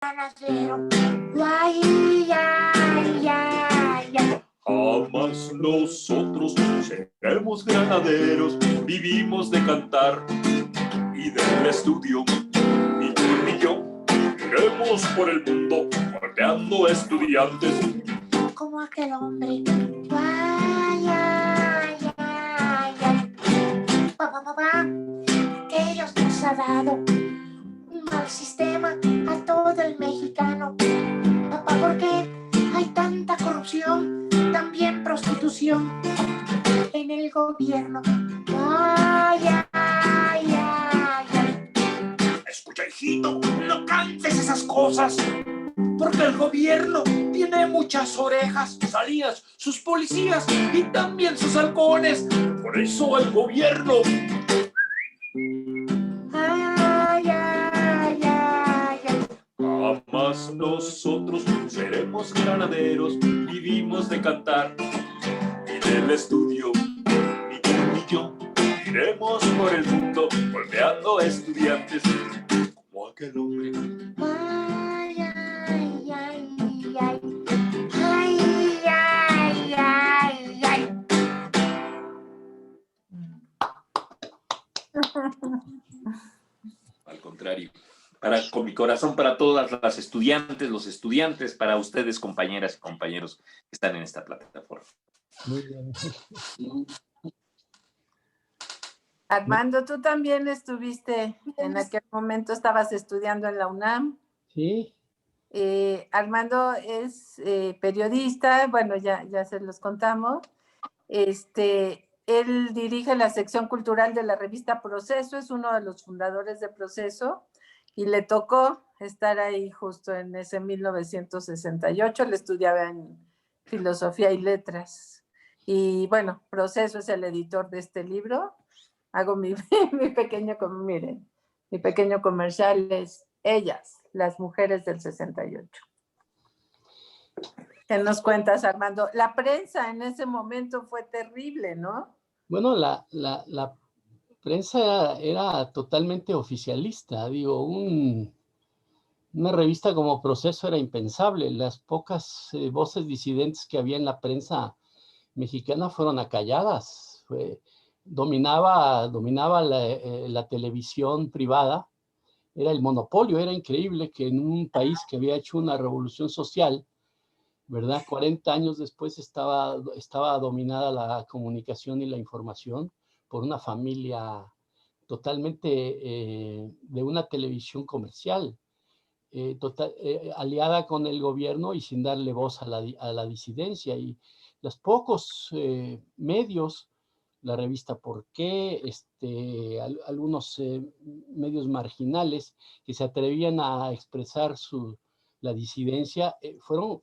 ganadero. Ay, ay, ay, ay. Jamás nosotros seremos granaderos, vivimos de cantar y del estudio. Y tú y yo iremos por el mundo golpeando estudiantes. Como aquel hombre. Ay, ay, ay, ay. Papá, papá, que Dios nos ha dado un mal sistema a todo el mexicano. Papá, ¿por qué hay tanta corrupción? También prostitución en el gobierno. Ay, ay, ay, ay. Escucha, hijito, no cantes esas cosas, porque el gobierno tiene muchas orejas, salidas, sus policías y también sus halcones. Por eso el gobierno... Ay, ay, ay, ay. Jamás nosotros seremos granaderos, vivimos de cantar y del estudio. Y tú y yo iremos por el mundo golpeando estudiantes como aquel hombre. Ay, ay, ay, ay. Ay, ay, ay, ay. Al contrario, con mi corazón para todas las estudiantes, los estudiantes, para ustedes, compañeras y compañeros que están en esta plataforma. Muy bien. Armando, tú también estuviste, en aquel momento estabas estudiando en la UNAM. Sí. Armando es periodista, bueno, ya se los contamos. Él dirige la sección cultural de la revista Proceso, es uno de los fundadores de Proceso, y le tocó estar ahí justo en ese 1968. Él estudiaba en Filosofía y Letras. Y bueno, Proceso es el editor de este libro. Hago mi pequeño, miren, mi pequeño comercial es Ellas, las mujeres del 68. ¿Qué nos cuentas, Armando? La prensa en ese momento fue terrible, ¿no? Bueno, la prensa era totalmente oficialista. Digo, una revista como Proceso era impensable. Las pocas voces disidentes que había en la prensa mexicana fueron acalladas. Dominaba la televisión privada. Era el monopolio. Era increíble que en un país que había hecho una revolución social, ¿verdad? 40 años después estaba dominada la comunicación y la información por una familia totalmente de una televisión comercial, aliada con el gobierno y sin darle voz a la disidencia. Y los pocos medios, la revista Por qué, algunos medios marginales que se atrevían a expresar la disidencia, fueron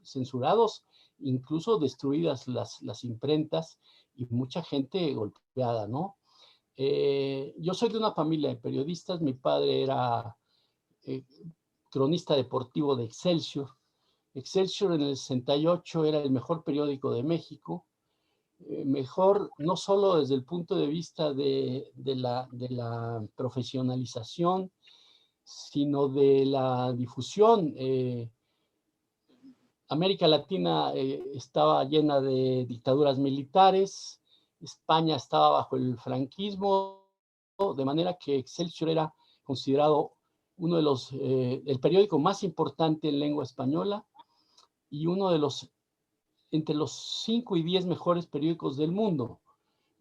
censurados, incluso destruidas las imprentas y mucha gente golpeada, ¿no? Yo soy de una familia de periodistas. Mi padre era cronista deportivo de Excelsior. Excelsior en el 68 era el mejor periódico de México. Mejor no solo desde el punto de vista de la profesionalización, sino de la difusión. América Latina estaba llena de dictaduras militares, España estaba bajo el franquismo, de manera que Excelsior era considerado uno de el periódico más importante en lengua española y uno de entre los 5 y 10 mejores periódicos del mundo.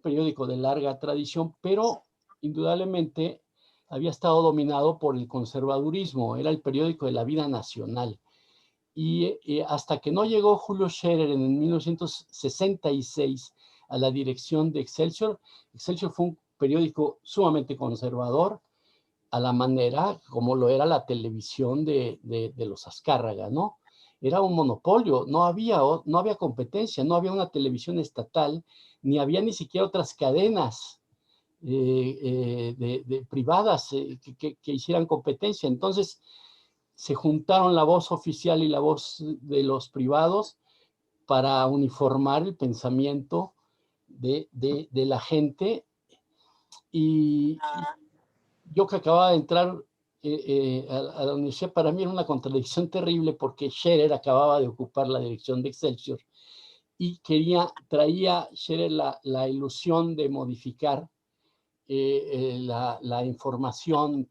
Periódico de larga tradición, pero indudablemente había estado dominado por el conservadurismo. Era el periódico de la vida nacional. Y hasta que no llegó Julio Scherer en 1966 a la dirección de Excelsior, Excelsior fue un periódico sumamente conservador, a la manera como lo era la televisión de los Azcárraga, ¿no? Era un monopolio, no había competencia, no había una televisión estatal, ni había ni siquiera otras cadenas privadas que hicieran competencia. Entonces se juntaron la voz oficial y la voz de los privados para uniformar el pensamiento de la gente. Y yo, que acababa de entrar a la universidad, para mí era una contradicción terrible porque Scherer acababa de ocupar la dirección de Excelsior y traía Scherer la ilusión de modificar la información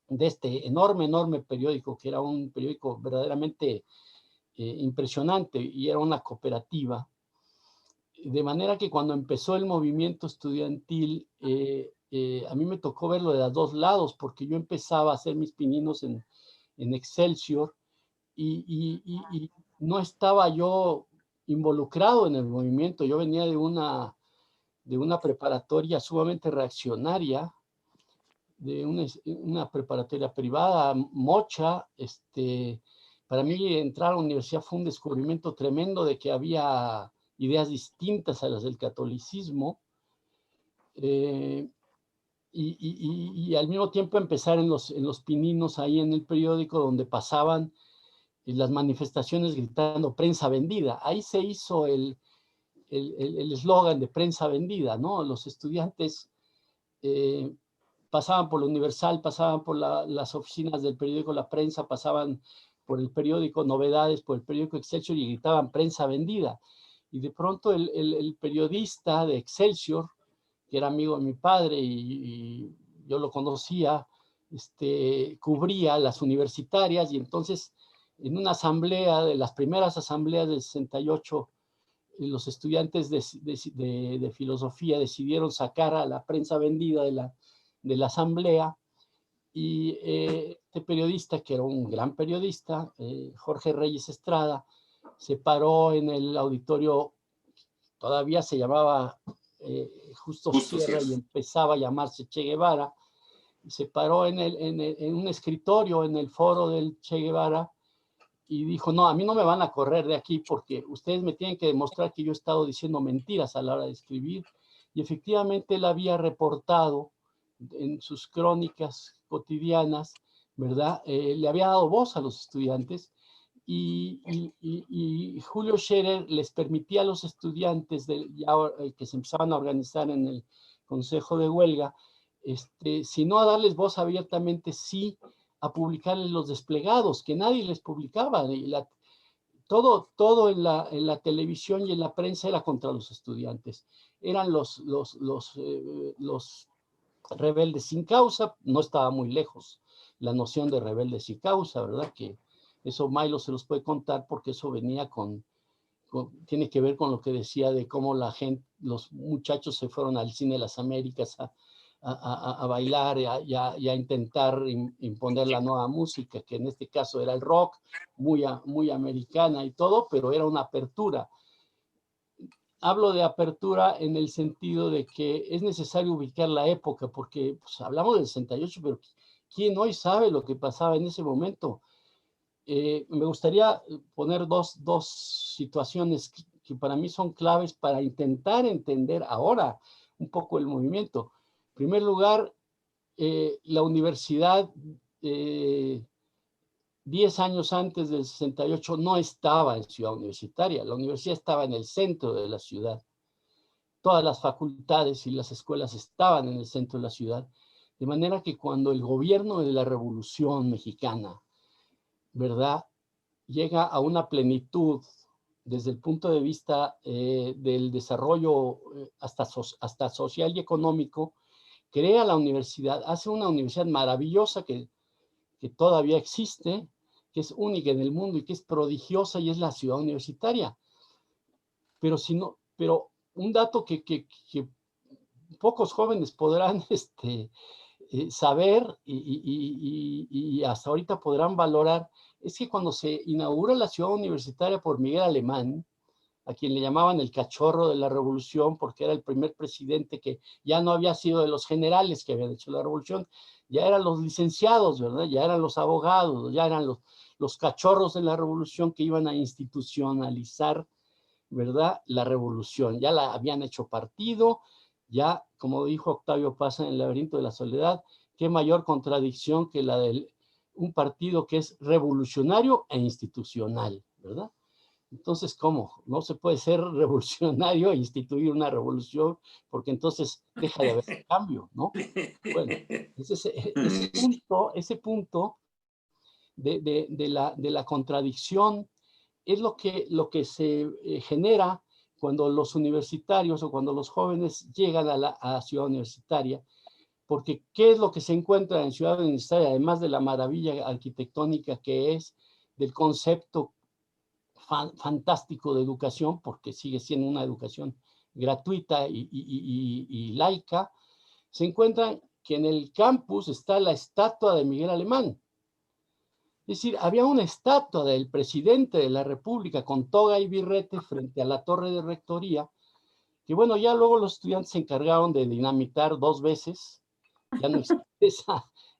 de este enorme periódico, que era un periódico verdaderamente impresionante y era una cooperativa. De manera que cuando empezó el movimiento estudiantil, a mí me tocó verlo de los dos lados, porque yo empezaba a hacer mis pininos en Excelsior y no estaba yo involucrado en el movimiento. Yo venía de una preparatoria sumamente reaccionaria, de una preparatoria privada, mocha. Para mí entrar a la universidad fue un descubrimiento tremendo de que había ideas distintas a las del catolicismo, y al mismo tiempo empezar en los pininos ahí en el periódico donde pasaban las manifestaciones gritando prensa vendida. Ahí se hizo el eslogan de prensa vendida, ¿no? Los estudiantes pasaban por la Universal, pasaban por las oficinas del periódico La Prensa, pasaban por el periódico Novedades, por el periódico Excelsior y gritaban prensa vendida. Y de pronto el periodista de Excelsior, que era amigo de mi padre y yo lo conocía, cubría las universitarias, y entonces en una asamblea, de las primeras asambleas del 68, los estudiantes de filosofía decidieron sacar a la prensa vendida de la asamblea, y este periodista, que era un gran periodista, Jorge Reyes Estrada, se paró en el auditorio, todavía se llamaba Justo Sierra y empezaba a llamarse Che Guevara, y se paró en un escritorio en el foro del Che Guevara y dijo: no, a mí no me van a correr de aquí porque ustedes me tienen que demostrar que yo he estado diciendo mentiras a la hora de escribir. Y efectivamente él había reportado en sus crónicas cotidianas, ¿verdad? Le había dado voz a los estudiantes, y Julio Scherer les permitía a los estudiantes que se empezaban a organizar en el Consejo de Huelga, si no a darles voz abiertamente, sí a publicarles los desplegados, que nadie les publicaba. Y todo en la televisión y en la prensa era contra los estudiantes. Eran los rebeldes sin causa. No estaba muy lejos la noción de rebeldes sin causa, ¿verdad? Que eso Milo se los puede contar, porque eso venía tiene que ver con lo que decía de cómo los muchachos se fueron al Cine de las Américas a bailar y a intentar imponer la nueva música, que en este caso era el rock, muy americana y todo, pero era una apertura. Hablo de apertura en el sentido de que es necesario ubicar la época, porque pues, hablamos del 68, pero ¿quién hoy sabe lo que pasaba en ese momento? Me gustaría poner dos situaciones que para mí son claves para intentar entender ahora un poco el movimiento. En primer lugar, la universidad, 10 años antes del 68, no estaba en Ciudad Universitaria. La universidad estaba en el centro de la ciudad. Todas las facultades y las escuelas estaban en el centro de la ciudad. De manera que cuando el gobierno de la Revolución Mexicana, ¿verdad?, llega a una plenitud desde el punto de vista del desarrollo hasta social y económico, crea la universidad, hace una universidad maravillosa que todavía existe, que es única en el mundo y que es prodigiosa, y es la Ciudad Universitaria. Pero un dato que pocos jóvenes podrán saber y hasta ahorita podrán valorar, es que cuando se inaugura la Ciudad Universitaria por Miguel Alemán, a quien le llamaban el cachorro de la revolución, porque era el primer presidente que ya no había sido de los generales que habían hecho la revolución, ya eran los licenciados, ¿verdad? Ya eran los abogados, ya eran los cachorros de la revolución que iban a institucionalizar, ¿verdad?, la revolución. Ya la habían hecho partido, ya, como dijo Octavio Paz en El laberinto de la soledad, qué mayor contradicción que la de un partido que es revolucionario e institucional, ¿verdad? Entonces, ¿cómo? No se puede ser revolucionario e instituir una revolución, porque entonces deja de haber cambio, ¿no? Bueno, ese punto de la contradicción es lo que se genera cuando los universitarios o cuando los jóvenes llegan a la ciudad universitaria, porque ¿qué es lo que se encuentra en ciudad universitaria, además de la maravilla arquitectónica que es, del concepto fantástico de educación, porque sigue siendo una educación gratuita y laica? Se encuentran que en el campus está la estatua de Miguel Alemán. Es decir, había una estatua del presidente de la República con toga y birrete frente a la torre de rectoría, que bueno, ya luego los estudiantes se encargaron de dinamitar 2 veces, ya no existe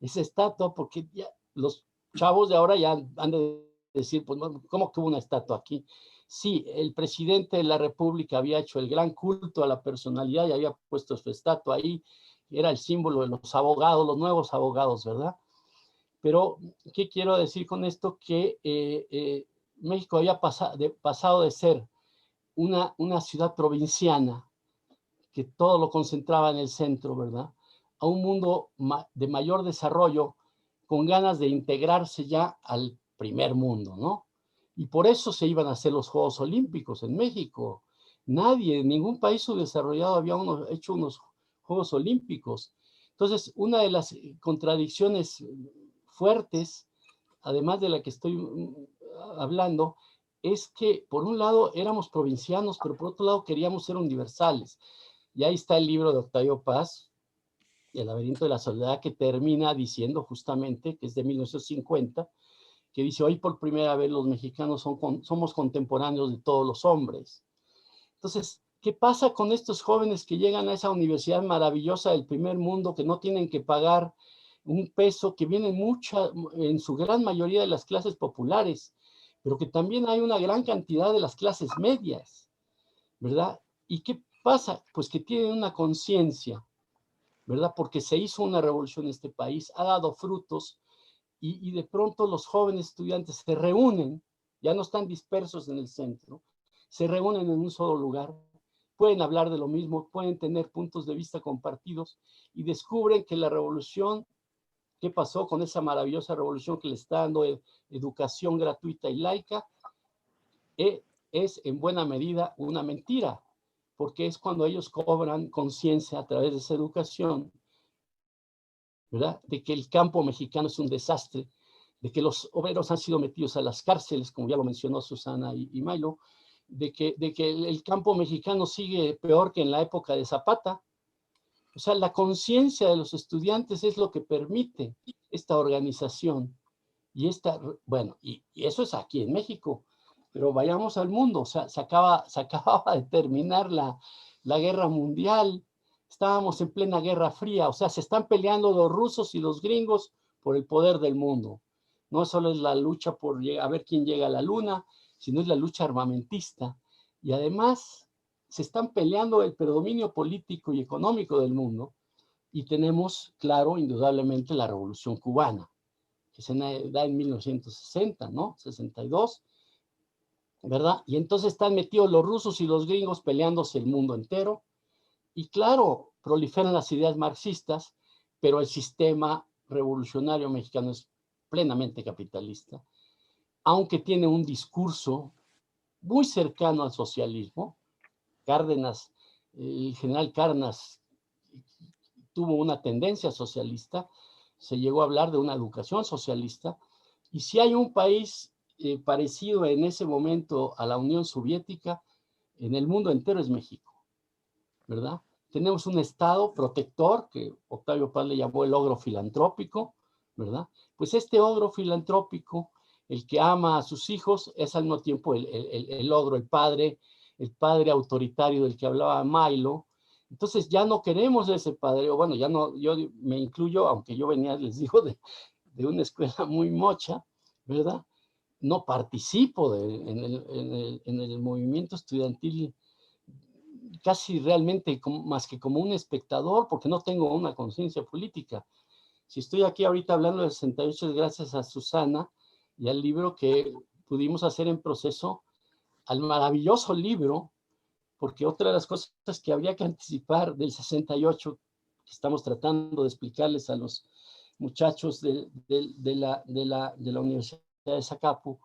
esa estatua, porque ya los chavos de ahora ya han de decir, pues, ¿cómo que hubo una estatua aquí? Sí, el presidente de la República había hecho el gran culto a la personalidad y había puesto su estatua ahí, era el símbolo de los abogados, los nuevos abogados, ¿verdad? Pero, ¿qué quiero decir con esto? Que México había pasado de ser una ciudad provinciana, que todo lo concentraba en el centro, ¿verdad?, a un mundo de mayor desarrollo, con ganas de integrarse ya al primer mundo, ¿no? Y por eso se iban a hacer los Juegos Olímpicos en México. Nadie, ningún país subdesarrollado había hecho unos Juegos Olímpicos. Entonces, una de las contradicciones fuertes, además de la que estoy hablando, es que por un lado éramos provincianos, pero por otro lado queríamos ser universales. Y ahí está el libro de Octavio Paz, El laberinto de la soledad, que termina diciendo justamente, que es de 1950, que dice: hoy por primera vez los mexicanos somos contemporáneos de todos los hombres. Entonces, ¿qué pasa con estos jóvenes que llegan a esa universidad maravillosa del primer mundo, que no tienen que pagar un peso, que vienen en su gran mayoría de las clases populares, pero que también hay una gran cantidad de las clases medias, ¿verdad? ¿Y qué pasa? Pues que tienen una conciencia, ¿verdad? Porque se hizo una revolución en este país, ha dado frutos, y de pronto los jóvenes estudiantes se reúnen, ya no están dispersos en el centro, se reúnen en un solo lugar, pueden hablar de lo mismo, pueden tener puntos de vista compartidos, y descubren que la revolución, ¿qué pasó con esa maravillosa revolución que le está dando educación gratuita y laica? Es en buena medida una mentira, porque es cuando ellos cobran conciencia a través de esa educación, ¿verdad?, de que el campo mexicano es un desastre, de que los obreros han sido metidos a las cárceles, como ya lo mencionó Susana y Milo, de que el campo mexicano sigue peor que en la época de Zapata. O sea, la conciencia de los estudiantes es lo que permite esta organización. Y bueno, y eso es aquí en México, pero vayamos al mundo. O sea, se acababa de terminar la guerra mundial, estábamos en plena guerra fría, o sea, se están peleando los rusos y los gringos por el poder del mundo. No solo es la lucha por a ver quién llega a la luna, sino es la lucha armamentista. Y además se están peleando el predominio político y económico del mundo, y tenemos, claro, indudablemente la Revolución Cubana, que se da en 1960, ¿no? 62, ¿verdad? Y entonces están metidos los rusos y los gringos peleándose el mundo entero. Y claro, proliferan las ideas marxistas, pero el sistema revolucionario mexicano es plenamente capitalista, aunque tiene un discurso muy cercano al socialismo. Cárdenas, el general Cárdenas tuvo una tendencia socialista, se llegó a hablar de una educación socialista, y si hay un país parecido en ese momento a la Unión Soviética, en el mundo entero es México, ¿verdad? Tenemos un Estado protector, que Octavio Paz le llamó el ogro filantrópico, ¿verdad? Pues este ogro filantrópico, el que ama a sus hijos, es al mismo tiempo el ogro, el padre autoritario del que hablaba Milo. Entonces ya no queremos ese padre, o bueno, ya no, yo me incluyo, aunque yo venía, les digo, de una escuela muy mocha, ¿verdad? No participo en el movimiento estudiantil casi realmente más que como un espectador, porque no tengo una conciencia política. Si estoy aquí ahorita hablando del 68 es gracias a Susana y al libro que pudimos hacer en proceso, al maravilloso libro, porque otra de las cosas que habría que anticipar del 68, que estamos tratando de explicarles a los muchachos de la Universidad de Zacapu,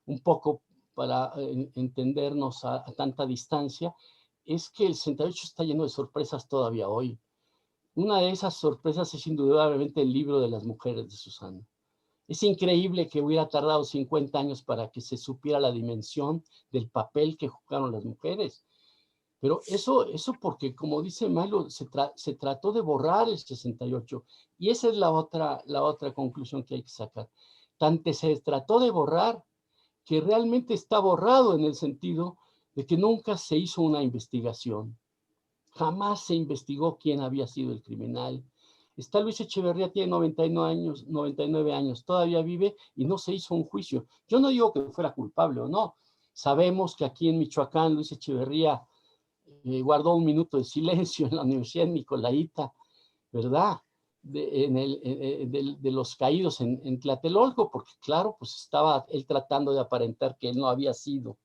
un poco para entendernos a tanta distancia, es que el 68 está lleno de sorpresas todavía hoy. Una de esas sorpresas es indudablemente el libro de las mujeres de Susana. Es increíble que hubiera tardado 50 años para que se supiera la dimensión del papel que jugaron las mujeres. Pero eso porque, como dice Milo, se trató de borrar el 68. Y esa es la otra conclusión que hay que sacar. Tanto se trató de borrar que realmente está borrado en el sentido de que nunca se hizo una investigación. Jamás se investigó quién había sido el criminal. Está Luis Echeverría, tiene 99 años, todavía vive y no se hizo un juicio. Yo no digo que fuera culpable o no. Sabemos que aquí en Michoacán Luis Echeverría guardó un minuto de silencio en la Universidad de Nicolaita, ¿verdad? De los caídos en Tlatelolco, porque claro, pues estaba él tratando de aparentar que él no había sido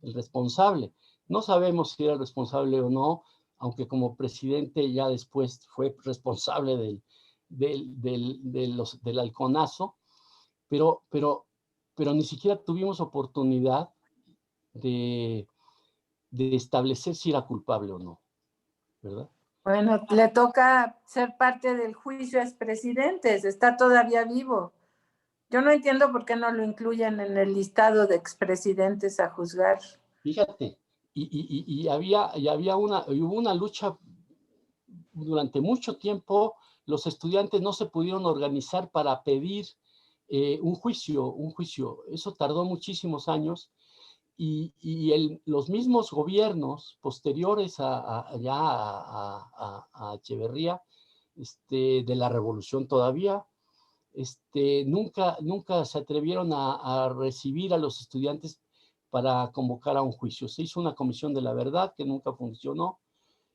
el responsable. No sabemos si era el responsable o no, aunque como presidente ya después fue responsable del halconazo, pero ni siquiera tuvimos oportunidad de establecer si era culpable o no, ¿verdad? Bueno, le toca ser parte del juicio a expresidentes, está todavía vivo. Yo no entiendo por qué no lo incluyen en el listado de expresidentes a juzgar. Fíjate, hubo una lucha durante mucho tiempo. Los estudiantes no se pudieron organizar para pedir un juicio. Eso tardó muchísimos años y los mismos gobiernos posteriores a Echeverría, de la revolución todavía, nunca se atrevieron a recibir a los estudiantes para convocar a un juicio. Se hizo una comisión de la verdad que nunca funcionó.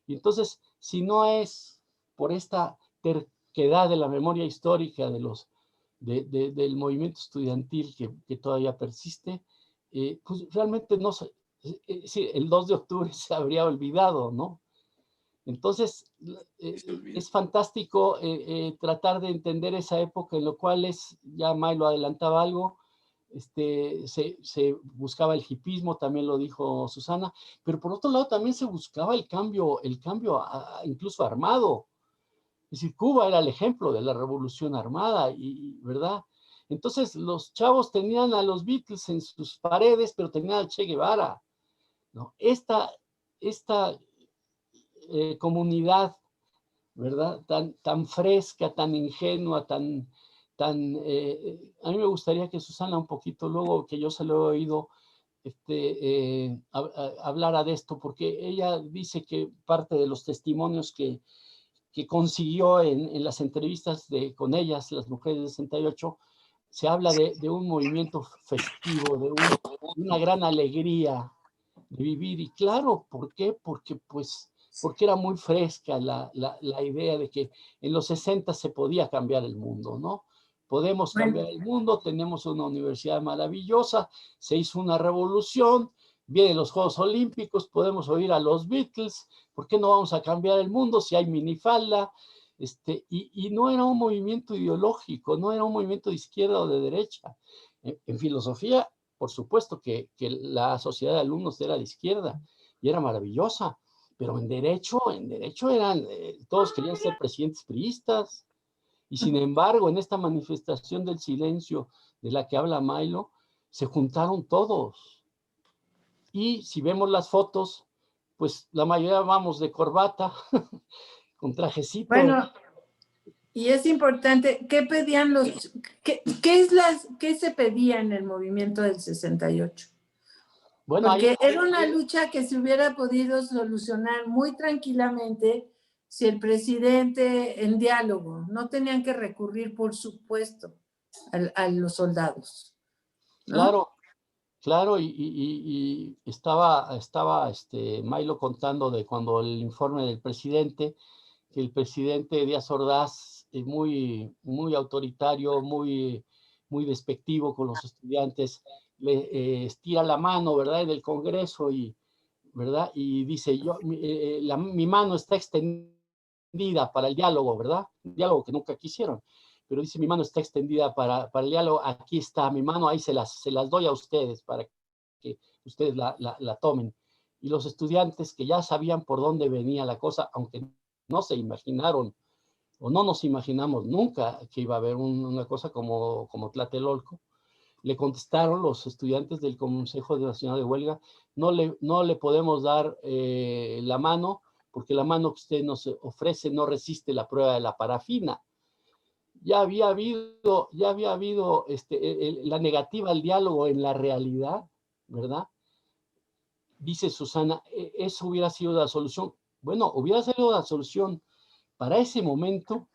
Y entonces, si no es por esta terquedad de la memoria histórica del movimiento estudiantil que todavía persiste, pues realmente no sé, el 2 de octubre se habría olvidado, ¿no? Entonces, es fantástico tratar de entender esa época en lo cual ya Milo adelantaba algo, se buscaba el hipismo, también lo dijo Susana, pero por otro lado también se buscaba el cambio incluso armado. Es decir, Cuba era el ejemplo de la revolución armada, ¿verdad? Entonces los chavos tenían a los Beatles en sus paredes, pero tenían al Che Guevara, ¿no? Esta comunidad, ¿verdad? Tan fresca, tan ingenua, a mí me gustaría que Susana un poquito luego, que yo se lo he oído, hablara de esto, porque ella dice que parte de los testimonios que consiguió en las entrevistas con ellas, las mujeres de 68, se habla de un movimiento festivo, de una gran alegría de vivir. Y claro, ¿por qué? Porque era muy fresca la idea de que en los 60 se podía cambiar el mundo, ¿no? Podemos cambiar el mundo, tenemos una universidad maravillosa, se hizo una revolución, vienen los Juegos Olímpicos, podemos oír a los Beatles, ¿por qué no vamos a cambiar el mundo si hay minifalda? Y no era un movimiento ideológico, no era un movimiento de izquierda o de derecha. En filosofía, por supuesto que la sociedad de alumnos era de izquierda y era maravillosa, pero en derecho eran, todos querían ser presidentes priistas. Y sin embargo, en esta manifestación del silencio de la que habla Milo, se juntaron todos. Y si vemos las fotos, pues la mayoría vamos de corbata, con trajecito. Bueno, y es importante, ¿qué pedían qué se pedía en el movimiento del 68? Bueno, porque era una lucha que se hubiera podido solucionar muy tranquilamente si el presidente en diálogo, no tenían que recurrir, por supuesto, a los soldados, ¿no? Claro, y estaba Milo contando de cuando el informe del presidente, que el presidente Díaz Ordaz es muy autoritario, muy muy despectivo con los estudiantes, le estira la mano, ¿verdad?, en el Congreso, y, ¿verdad?, y dice, mi mano está extendida para el diálogo, ¿verdad? Un diálogo que nunca quisieron, pero dice, mi mano está extendida para el diálogo, aquí está mi mano, ahí se las doy a ustedes para que ustedes la tomen. Y los estudiantes, que ya sabían por dónde venía la cosa, aunque no se imaginaron, o no nos imaginamos nunca que iba a haber una cosa como Tlatelolco, le contestaron los estudiantes del Consejo Nacional de Huelga, no le podemos dar la mano, porque la mano que usted nos ofrece no resiste la prueba de la parafina. Ya había habido la negativa al diálogo en la realidad, ¿verdad? Dice Susana, eso hubiera sido la solución. Bueno, hubiera sido la solución para ese momento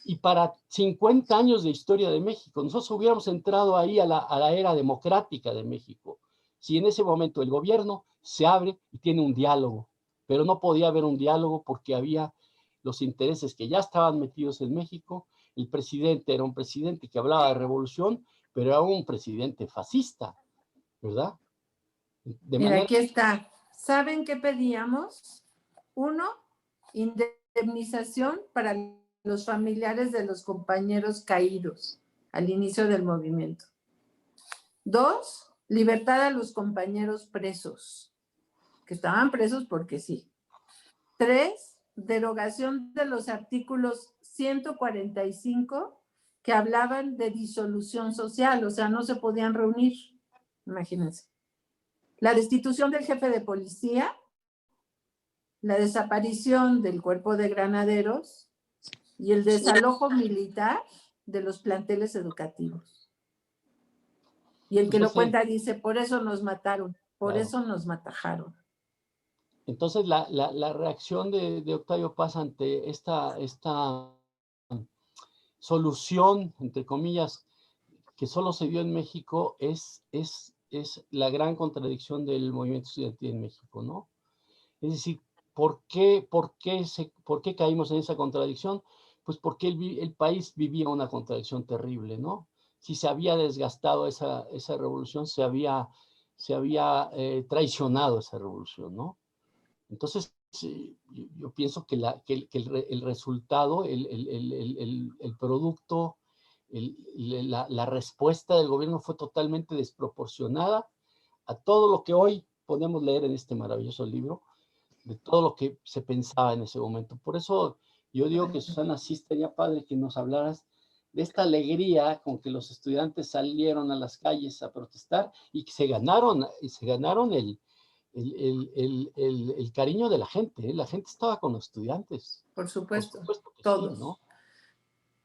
y para 50 años de historia de México. Nosotros hubiéramos entrado ahí a la era democrática de México, si en ese momento el gobierno se abre y tiene un diálogo, pero no podía haber un diálogo porque había los intereses que ya estaban metidos en México. El presidente era un presidente que hablaba de revolución, pero era un presidente fascista, ¿verdad? Mira, aquí está. ¿Saben qué pedíamos? 1, indemnización para los familiares de los compañeros caídos al inicio del movimiento. 2, libertad a los compañeros presos, que estaban presos porque sí. 3, derogación de los artículos 145 que hablaban de disolución social, o sea, no se podían reunir, imagínense. La destitución del jefe de policía, la desaparición del cuerpo de granaderos y el desalojo militar de los planteles educativos. Y el que lo cuenta dice, por eso nos mataron, por eso nos matajaron. Entonces, la reacción de Octavio Paz ante esta solución, entre comillas, que solo se dio en México, es la gran contradicción del movimiento estudiantil en México, ¿no? Es decir, ¿por qué caímos en esa contradicción? Pues porque el país vivía una contradicción terrible, ¿no? Si se había desgastado esa revolución, se había traicionado esa revolución, ¿no? Entonces, yo pienso que el resultado, el producto, la respuesta del gobierno fue totalmente desproporcionada a todo lo que hoy podemos leer en este maravilloso libro, de todo lo que se pensaba en ese momento. Por eso yo digo que, Susana, sí estaría padre que nos hablaras de esta alegría con que los estudiantes salieron a las calles a protestar y que se ganaron el cariño de la gente, ¿eh? La gente estaba con los estudiantes. Por supuesto que todos. sí, ¿no?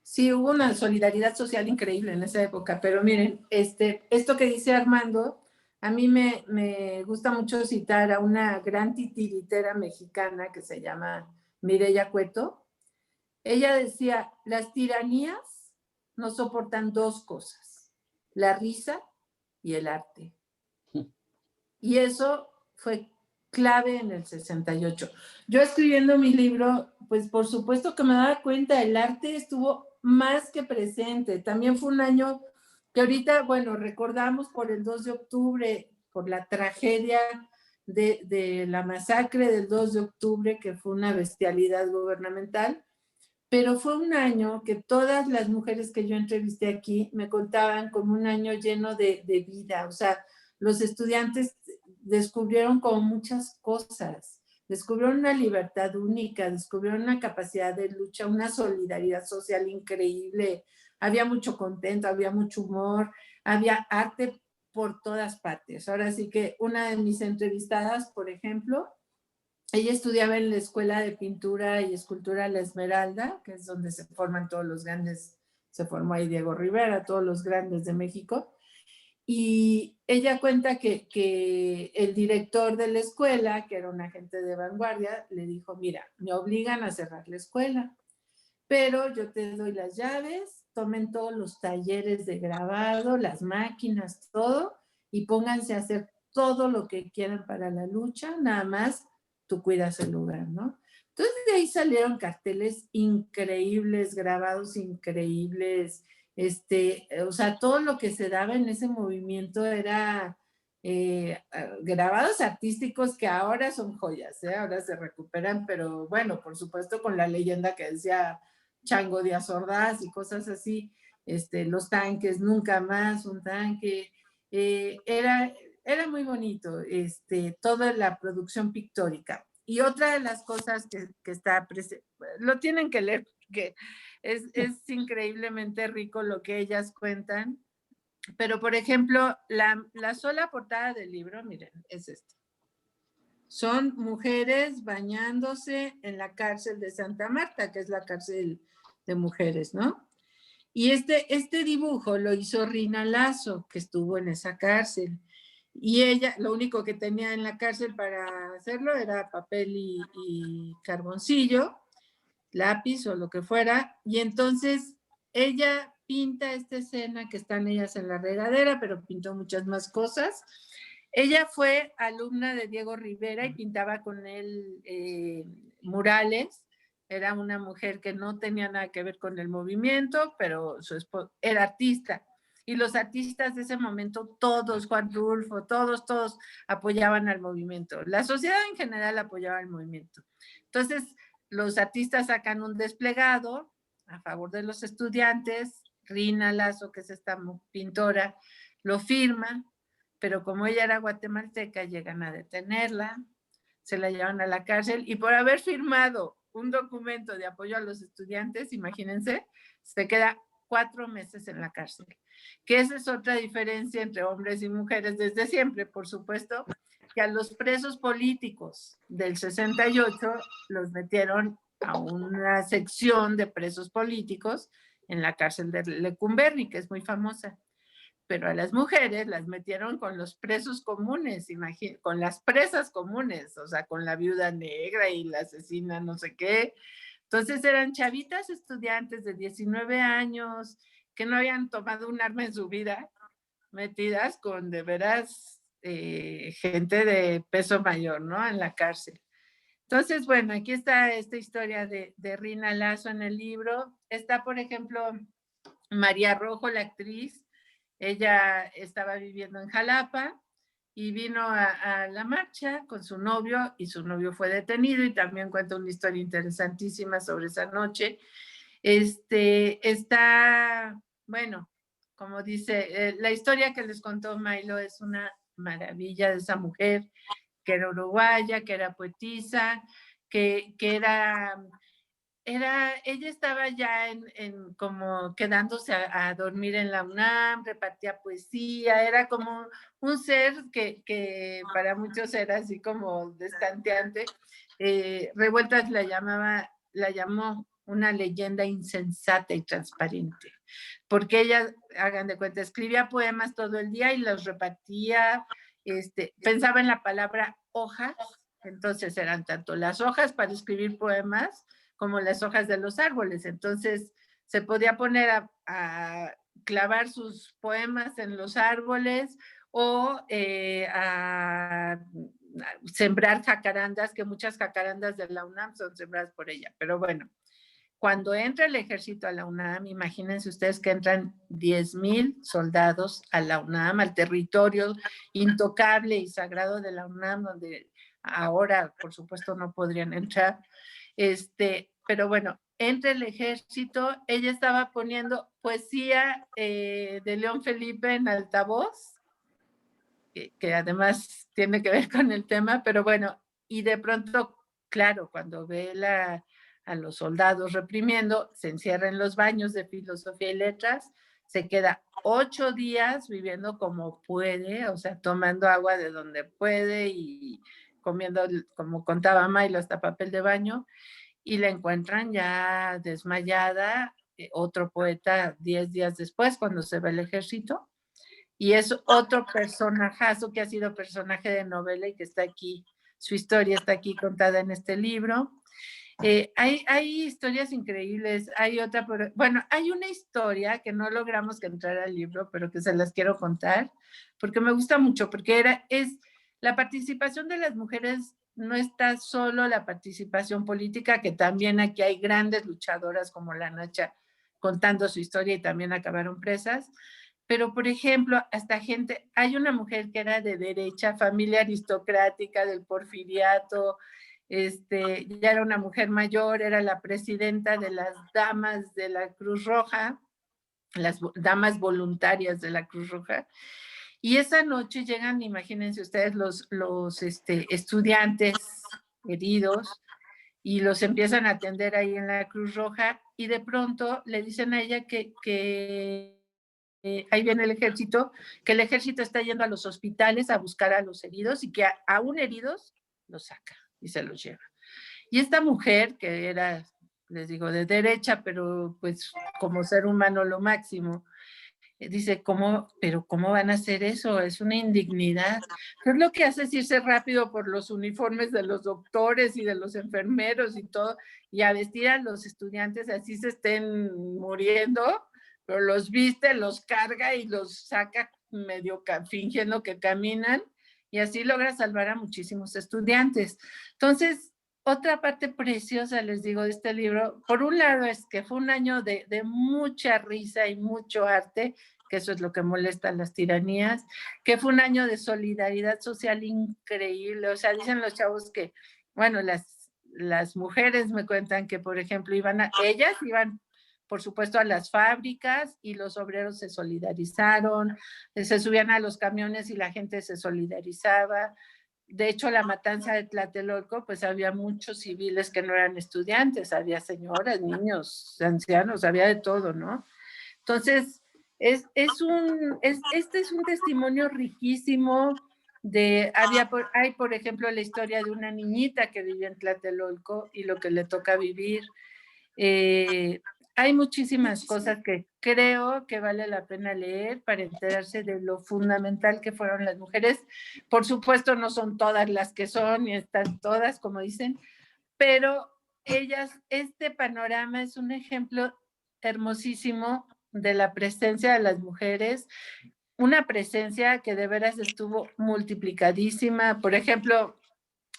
Sí, hubo una solidaridad social increíble en esa época, pero miren, esto que dice Armando, a mí me gusta mucho citar a una gran titiritera mexicana que se llama Mireya Cueto. Ella decía, las tiranías no soportan 2 cosas, la risa y el arte. Y eso fue clave en el 68. Yo escribiendo mi libro, pues por supuesto que me daba cuenta, el arte estuvo más que presente. También fue un año que ahorita, bueno, recordamos por el 2 de octubre, por la tragedia de la masacre del 2 de octubre, que fue una bestialidad gubernamental, pero fue un año que todas las mujeres que yo entrevisté aquí me contaban como un año lleno de vida. O sea, los estudiantes descubrieron como muchas cosas, descubrieron una libertad única, descubrieron una capacidad de lucha, una solidaridad social increíble, había mucho contento, había mucho humor, había arte por todas partes. Ahora sí que una de mis entrevistadas, por ejemplo, ella estudiaba en la Escuela de Pintura y Escultura La Esmeralda, que es donde se forman todos los grandes, se formó ahí Diego Rivera, todos los grandes de México. Y ella cuenta que el director de la escuela, que era un agente de vanguardia, le dijo, mira, me obligan a cerrar la escuela, pero yo te doy las llaves, tomen todos los talleres de grabado, las máquinas, todo, y pónganse a hacer todo lo que quieran para la lucha, nada más tú cuidas el lugar, ¿no? Entonces de ahí salieron carteles increíbles, grabados increíbles, O sea, todo lo que se daba en ese movimiento era grabados artísticos que ahora son joyas, ahora se recuperan, pero bueno, por supuesto con la leyenda que decía Chango Díaz Ordaz y cosas así, los tanques, nunca más un tanque, era muy bonito, toda la producción pictórica. Y otra de las cosas que está presente, lo tienen que leer, porque es increíblemente rico lo que ellas cuentan. Pero, por ejemplo, la sola portada del libro, miren, es esta. Son mujeres bañándose en la cárcel de Santa Marta, que es la cárcel de mujeres, ¿no? Y este dibujo lo hizo Rina Lazo, que estuvo en esa cárcel. Y ella, lo único que tenía en la cárcel para hacerlo era papel y carboncillo, lápiz o lo que fuera. Y entonces ella pinta esta escena que están ellas en la regadera, pero pintó muchas más cosas. Ella fue alumna de Diego Rivera y pintaba con él murales. Era una mujer que no tenía nada que ver con el movimiento, pero su esposo era artista. Y los artistas de ese momento, todos, Juan Rulfo, todos apoyaban al movimiento. La sociedad en general apoyaba al movimiento. Entonces, los artistas sacan un desplegado a favor de los estudiantes. Rina Lazo, que es esta pintora, lo firma, pero como ella era guatemalteca, llegan a detenerla, se la llevan a la cárcel y por haber firmado un documento de apoyo a los estudiantes, imagínense, se queda 4 meses en la cárcel. Que esa es otra diferencia entre hombres y mujeres desde siempre, por supuesto, que a los presos políticos del 68 los metieron a una sección de presos políticos en la cárcel de Lecumberri, que es muy famosa. Pero a las mujeres las metieron con los presos comunes, con las presas comunes, o sea, con la viuda negra y la asesina no sé qué. Entonces eran chavitas estudiantes de 19 años que no habían tomado un arma en su vida, metidas con de veras gente de peso mayor, ¿no? En la cárcel. Entonces, bueno, aquí está esta historia de Rina Lazo en el libro. Está, por ejemplo, María Rojo, la actriz. Ella estaba viviendo en Jalapa y vino a la marcha con su novio y su novio fue detenido y también cuenta una historia interesantísima sobre esa noche. Está, bueno, como dice, la historia que les contó Mailo es una maravilla de esa mujer que era uruguaya, que era poetisa, que ella estaba ya como quedándose a dormir en la UNAM, repartía poesía, era como un ser que para muchos era así como destanteante. Revueltas la llamó una leyenda insensata y transparente, porque ella, hagan de cuenta, escribía poemas todo el día y los repartía, pensaba en la palabra hojas, entonces eran tanto las hojas para escribir poemas, como las hojas de los árboles. Entonces se podía poner a clavar sus poemas en los árboles o a sembrar jacarandas, que muchas jacarandas de la UNAM son sembradas por ella. Pero bueno, cuando entra el ejército a la UNAM, imagínense ustedes que entran 10,000 soldados a la UNAM, al territorio intocable y sagrado de la UNAM, donde ahora, por supuesto, no podrían entrar. Pero bueno, entre el ejército, ella estaba poniendo poesía de León Felipe en altavoz, que además tiene que ver con el tema, pero bueno, y de pronto, claro, cuando ve a los soldados reprimiendo, se encierra en los baños de filosofía y letras, se queda 8 días viviendo como puede, o sea, tomando agua de donde puede y comiendo, como contaba Mailo, hasta papel de baño, y la encuentran ya desmayada, otro poeta 10 días después, cuando se va el ejército, y es otro personajazo que ha sido personaje de novela y que está aquí, su historia está aquí contada en este libro. Hay historias increíbles, hay otra, bueno, hay una historia que no logramos que entrara al libro, pero que se las quiero contar, porque me gusta mucho, porque es la participación de las mujeres. No está solo la participación política, que también aquí hay grandes luchadoras como la Nacha contando su historia y también acabaron presas. Pero, por ejemplo, hasta gente, hay una mujer que era de derecha, familia aristocrática del porfiriato, ya era una mujer mayor, era la presidenta de las damas de la Cruz Roja, las damas voluntarias de la Cruz Roja. Y esa noche llegan, imagínense ustedes, los estudiantes heridos y los empiezan a atender ahí en la Cruz Roja y de pronto le dicen a ella que ahí viene el ejército, que el ejército está yendo a los hospitales a buscar a los heridos y que aún heridos los saca y se los lleva. Y esta mujer, que era, les digo, de derecha, pero pues como ser humano lo máximo, dice, pero ¿cómo van a hacer eso? Es una indignidad. Pero lo que hace es irse rápido por los uniformes de los doctores y de los enfermeros y todo, y a vestir a los estudiantes así se estén muriendo, pero los viste, los carga y los saca medio fingiendo que caminan, y así logra salvar a muchísimos estudiantes. Entonces, otra parte preciosa, les digo, de este libro, por un lado es que fue un año de mucha risa y mucho arte, que eso es lo que molesta a las tiranías, que fue un año de solidaridad social increíble. O sea, dicen los chavos que, bueno, las mujeres me cuentan que, por ejemplo, ellas iban, por supuesto, a las fábricas y los obreros se solidarizaron, se subían a los camiones y la gente se solidarizaba. De hecho, la matanza de Tlatelolco, pues había muchos civiles que no eran estudiantes, había señoras, niños, ancianos, había de todo, ¿no? Entonces, este es un testimonio riquísimo hay, por ejemplo, la historia de una niñita que vive en Tlatelolco y lo que le toca vivir. Hay muchísimas cosas que creo que vale la pena leer para enterarse de lo fundamental que fueron las mujeres. Por supuesto, no son todas las que son y están todas, como dicen, pero este panorama es un ejemplo hermosísimo de la presencia de las mujeres, una presencia que de veras estuvo multiplicadísima. Por ejemplo,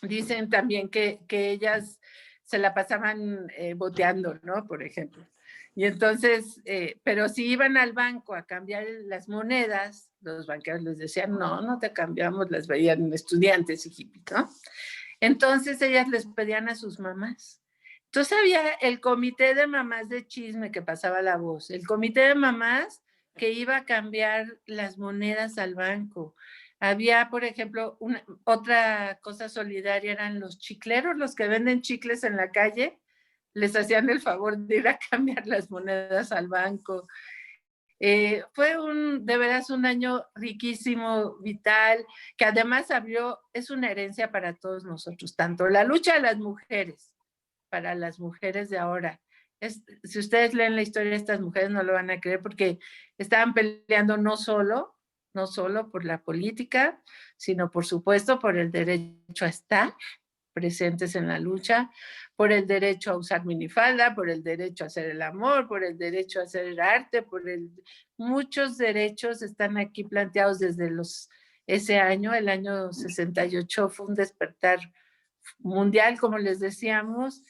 dicen también que ellas se la pasaban boteando, ¿no? Por ejemplo. Y entonces, pero si iban al banco a cambiar las monedas, los banqueros les decían, no te cambiamos, las veían estudiantes y hippies, ¿no? Entonces ellas les pedían a sus mamás. Entonces había el comité de mamás de chisme que pasaba la voz, el comité de mamás que iba a cambiar las monedas al banco. Había, por ejemplo, otra cosa solidaria, eran los chicleros, los que venden chicles en la calle, les hacían el favor de ir a cambiar las monedas al banco. Fue de veras un año riquísimo, vital, que además es una herencia para todos nosotros, tanto la lucha de las mujeres, para las mujeres de ahora. Si ustedes leen la historia de estas mujeres no lo van a creer porque estaban peleando no solo por la política, sino por supuesto por el derecho a estar presentes en la lucha, por el derecho a usar minifalda, por el derecho a hacer el amor, por el derecho a hacer el arte, muchos derechos están aquí planteados desde ese año. El año 68 fue un despertar mundial, como les decíamos.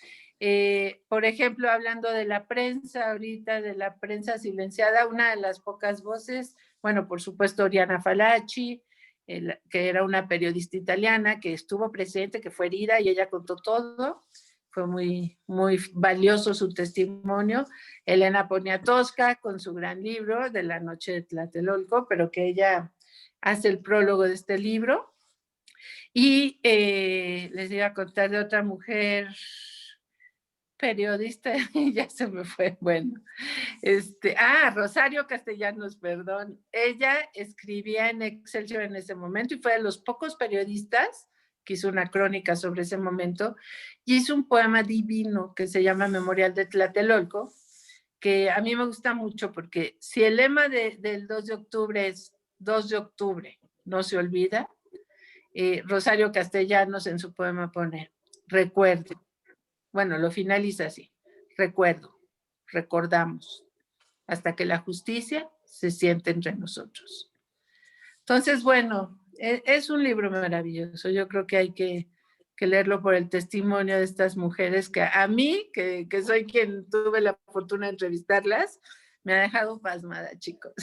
Por ejemplo, hablando de la prensa, ahorita de la prensa silenciada, una de las pocas voces, bueno, por supuesto, Oriana Fallaci, que era una periodista italiana que estuvo presente, que fue herida y ella contó todo. Fue muy, muy valioso su testimonio. Elena Poniatowska con su gran libro de la noche de Tlatelolco, pero que ella hace el prólogo de este libro. Y les iba a contar de otra mujer periodista, ya se me fue, bueno. Rosario Castellanos, perdón. Ella escribía en Excelsior en ese momento y fue de los pocos periodistas que hizo una crónica sobre ese momento y hizo un poema divino que se llama Memorial de Tlatelolco, que a mí me gusta mucho porque si el lema del 2 de octubre es 2 de octubre, no se olvida, Rosario Castellanos en su poema pone, recuerdo. Bueno, lo finaliza así, recuerdo, recordamos, hasta que la justicia se siente entre nosotros. Entonces, bueno, es un libro maravilloso. Yo creo que hay que que leerlo por el testimonio de estas mujeres que a mí, que soy quien tuve la fortuna de entrevistarlas, me ha dejado pasmada, chicos.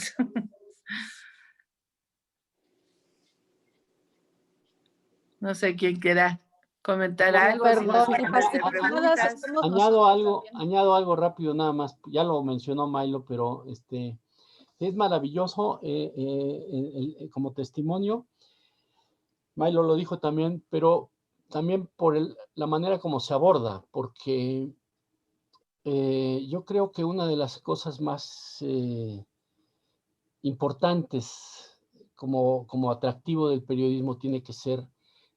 No sé quién quiera comentar No, algo, si perdón, les y hacer preguntas. hacemos nosotros también. añado algo rápido nada más, ya lo mencionó Milo, pero es maravilloso como testimonio. Milo lo dijo también, pero también por la manera como se aborda, porque yo creo que una de las cosas más importantes como atractivo del periodismo tiene que ser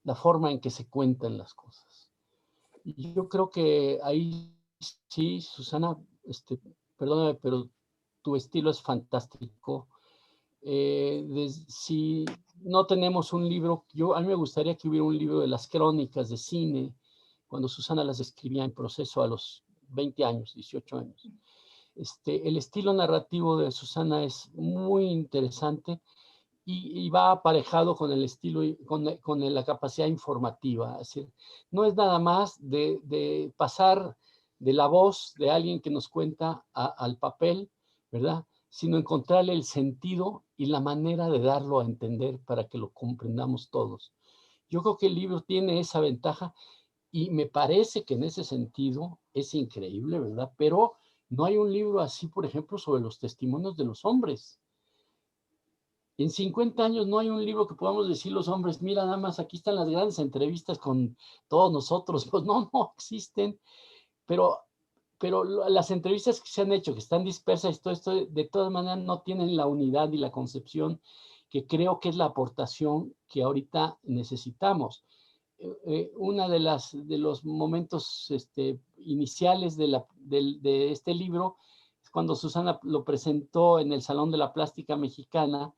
la forma en que se cuentan las cosas. Y yo creo que ahí sí, Susana, perdóname, pero tu estilo es fantástico. Si no tenemos un libro, a mí me gustaría que hubiera un libro de las crónicas de cine, cuando Susana las escribía en Proceso a los 20 años, 18 años. El estilo narrativo de Susana es muy interesante y va aparejado con el estilo, con la capacidad informativa. Es decir, no es nada más de pasar de la voz de alguien que nos cuenta al papel, ¿verdad? Sino encontrarle el sentido y la manera de darlo a entender para que lo comprendamos todos. Yo creo que el libro tiene esa ventaja y me parece que en ese sentido es increíble, ¿verdad? Pero no hay un libro así, por ejemplo, sobre los testimonios de los hombres. En 50 años no hay un libro que podamos decir los hombres, mira, nada más aquí están las grandes entrevistas con todos nosotros. Pues no existen, pero las entrevistas que se han hecho, que están dispersas y todo esto, de todas maneras no tienen la unidad y la concepción que creo que es la aportación que ahorita necesitamos. Una de los momentos iniciales de este libro es cuando Susana lo presentó en el Salón de la Plástica Mexicana,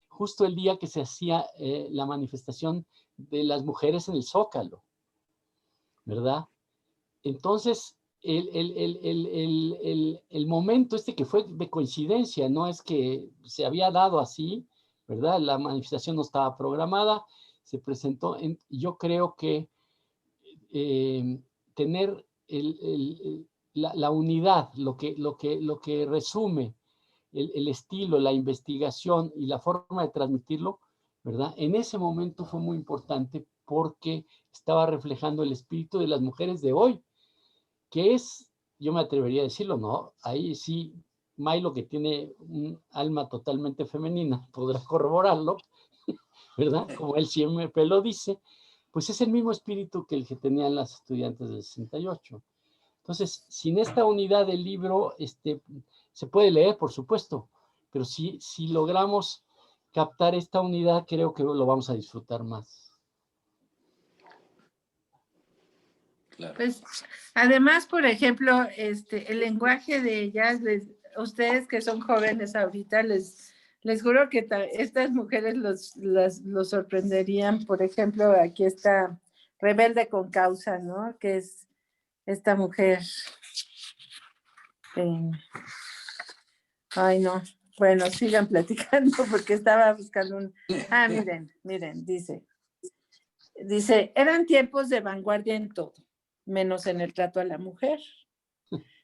justo el día que se hacía la manifestación de las mujeres en el Zócalo, ¿verdad? Entonces, el momento que fue de coincidencia, no es que se había dado así, ¿verdad? La manifestación no estaba programada, se presentó, yo creo que tener la unidad, lo que resume el estilo, la investigación y la forma de transmitirlo, ¿verdad? En ese momento fue muy importante porque estaba reflejando el espíritu de las mujeres de hoy, que es, yo me atrevería a decirlo, ¿no? Ahí sí, Milo, que tiene un alma totalmente femenina, podrá corroborarlo, ¿verdad? Como él siempre lo dice, pues es el mismo espíritu que el que tenían las estudiantes del 68. Entonces, sin esta unidad del libro, se puede leer, por supuesto, pero si logramos captar esta unidad, creo que lo vamos a disfrutar más. Claro. Pues, además, por ejemplo, el lenguaje de ellas, ustedes que son jóvenes ahorita, les juro que estas mujeres los sorprenderían. Por ejemplo, aquí está Rebelde con Causa, ¿no? Que es esta mujer. Ay, no. Bueno, sigan platicando porque estaba buscando un... Ah, miren, dice, eran tiempos de vanguardia en todo, menos en el trato a la mujer.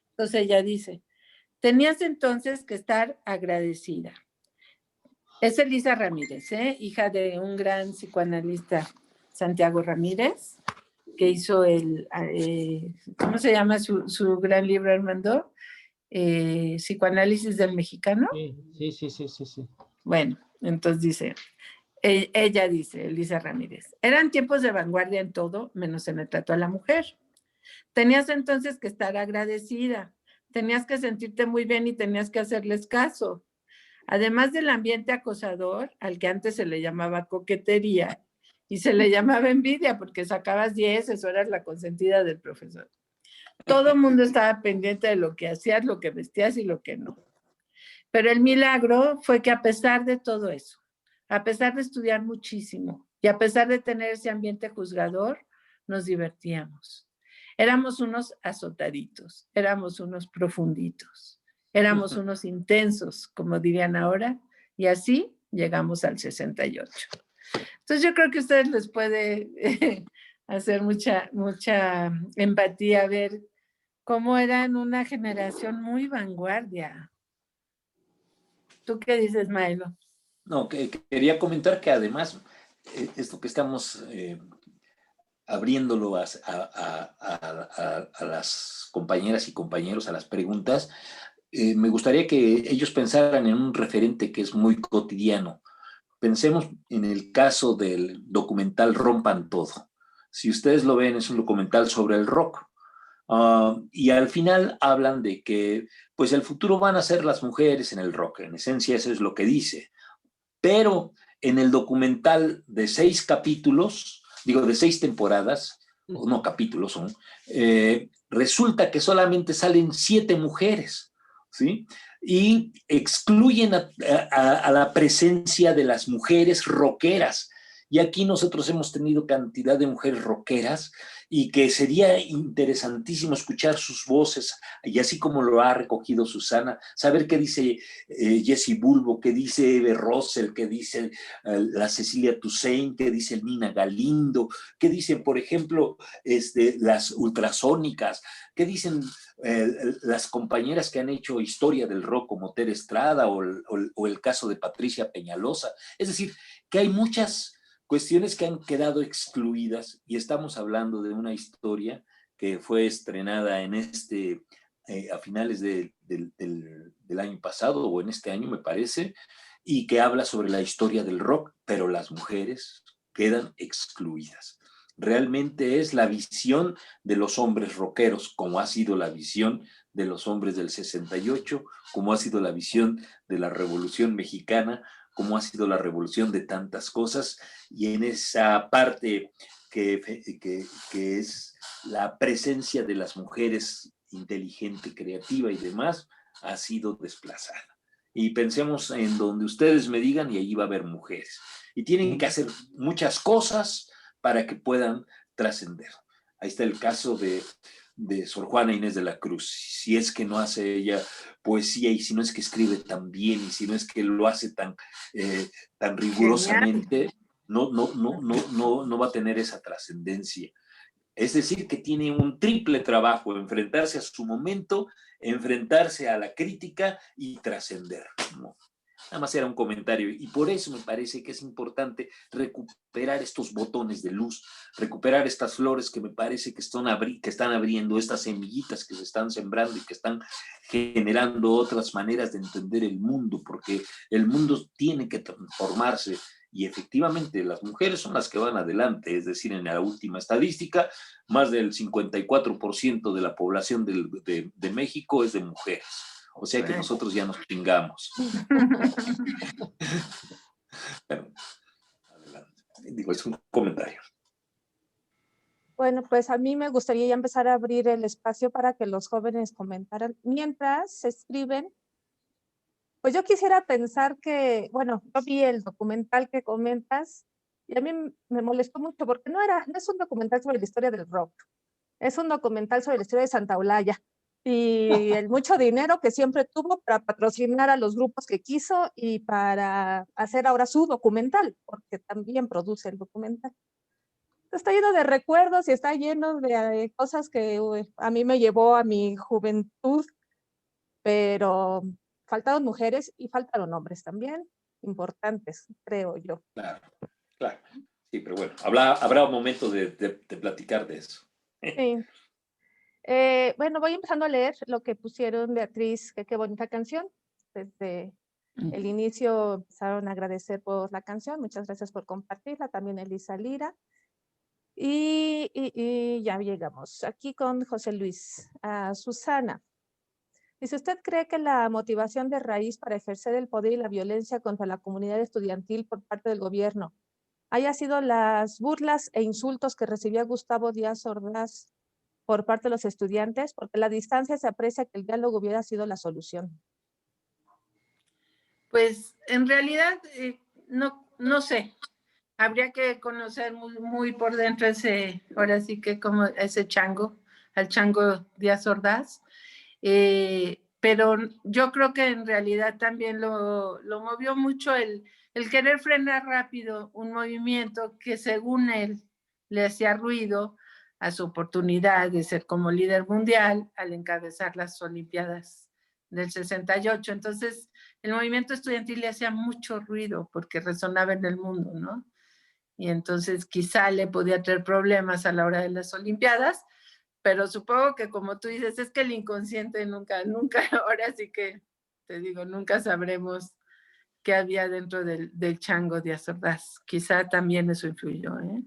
Entonces ella dice, tenías entonces que estar agradecida. Es Elisa Ramírez, hija de un gran psicoanalista, Santiago Ramírez, que hizo ¿cómo se llama su gran libro, Armando? Psicoanálisis del mexicano. Sí. Bueno, entonces dice, ella dice, Elisa Ramírez, eran tiempos de vanguardia en todo, menos en el trato a la mujer. Tenías entonces que estar agradecida, tenías que sentirte muy bien y tenías que hacerles caso. Además del ambiente acosador, al que antes se le llamaba coquetería y se le llamaba envidia porque sacabas 10, eso eras la consentida del profesor. Todo el mundo estaba pendiente de lo que hacías, lo que vestías y lo que no. Pero el milagro fue que a pesar de todo eso, a pesar de estudiar muchísimo y a pesar de tener ese ambiente juzgador, nos divertíamos. Éramos unos azotaditos, éramos unos profunditos, éramos unos intensos, como dirían ahora, y así llegamos al 68. Entonces yo creo que a ustedes les puede hacer mucha empatía, ver cómo eran una generación muy vanguardia. ¿Tú qué dices, Maelo? No, quería comentar que además esto que estamos abriéndolo a las compañeras y compañeros, a las preguntas, me gustaría que ellos pensaran en un referente que es muy cotidiano. Pensemos en el caso del documental Rompan Todo. Si ustedes lo ven, es un documental sobre el rock. Y al final hablan de que pues el futuro van a ser las mujeres en el rock. En esencia eso es lo que dice. Pero en el documental de 6 capítulos, digo de 6 temporadas, o no capítulos son, resulta que solamente salen 7 mujeres, ¿sí? Y excluyen a la presencia de las mujeres rockeras. Y aquí nosotros hemos tenido cantidad de mujeres rockeras y que sería interesantísimo escuchar sus voces, y así como lo ha recogido Susana, saber qué dice Jessie Bulbo, qué dice Eve Russell, qué dice la Cecilia Toussaint, qué dice Nina Galindo, qué dicen, por ejemplo, las ultrasónicas, qué dicen las compañeras que han hecho historia del rock como Tere Estrada o el caso de Patricia Peñalosa. Es decir, que hay muchas cuestiones que han quedado excluidas y estamos hablando de una historia que fue estrenada en a finales del año pasado o en este año me parece, y que habla sobre la historia del rock, pero las mujeres quedan excluidas. Realmente es la visión de los hombres rockeros, como ha sido la visión de los hombres del 68, como ha sido la visión de la Revolución Mexicana, como ha sido la revolución de tantas cosas, y en esa parte que es la presencia de las mujeres inteligente, creativa y demás, ha sido desplazada. Y pensemos en donde ustedes me digan y allí va a haber mujeres. Y tienen que hacer muchas cosas para que puedan trascender. Ahí está el caso de Sor Juana Inés de la Cruz. Si es que no hace ella poesía y si no es que escribe tan bien y si no es que lo hace tan rigurosamente, no va a tener esa trascendencia. Es decir, que tiene un triple trabajo: enfrentarse a su momento, enfrentarse a la crítica y trascender, ¿no? Nada más era un comentario y por eso me parece que es importante recuperar estos botones de luz, recuperar estas flores que me parece que están abriendo, estas semillitas que se están sembrando y que están generando otras maneras de entender el mundo, porque el mundo tiene que transformarse y efectivamente las mujeres son las que van adelante, es decir, en la última estadística, más del 54% de la población de México es de mujeres. O sea que nosotros ya nos chingamos. Bueno, adelante. Digo, es un comentario. Bueno, pues a mí me gustaría ya empezar a abrir el espacio para que los jóvenes comentaran. Mientras se escriben, pues yo quisiera pensar que, bueno, yo vi el documental que comentas y a mí me molestó mucho porque no es un documental sobre la historia del rock, es un documental sobre la historia de Santa Olaya y el mucho dinero que siempre tuvo para patrocinar a los grupos que quiso y para hacer ahora su documental, porque también produce el documental. Está lleno de recuerdos y está lleno de cosas que a mí me llevó a mi juventud, pero faltaron mujeres y faltaron hombres también, importantes, creo yo. Claro, claro. Sí, pero bueno, habrá un momento de platicar de eso. Sí. Bueno, voy empezando a leer lo que pusieron Beatriz, que qué bonita canción. Desde el inicio empezaron a agradecer por la canción, muchas gracias por compartirla, también Elisa Lira. Y ya llegamos aquí con José Luis. Susana, dice, ¿usted cree que la motivación de raíz para ejercer el poder y la violencia contra la comunidad estudiantil por parte del gobierno haya sido las burlas e insultos que recibía Gustavo Díaz Ordaz por parte de los estudiantes? Porque a la distancia se aprecia que el diálogo hubiera sido la solución. Pues en realidad no sé. Habría que conocer muy por dentro ahora sí que como ese chango, al chango Díaz Ordaz. Pero yo creo que en realidad también lo movió mucho el querer frenar rápido un movimiento que según él le hacía ruido a su oportunidad de ser como líder mundial al encabezar las Olimpiadas del 68. Entonces, el movimiento estudiantil le hacía mucho ruido porque resonaba en el mundo, ¿no? Y entonces quizá le podía traer problemas a la hora de las Olimpiadas, pero supongo que como tú dices, es que el inconsciente nunca, ahora sí que te digo, nunca sabremos qué había dentro del chango Díaz Ordaz. Quizá también eso influyó, ¿eh?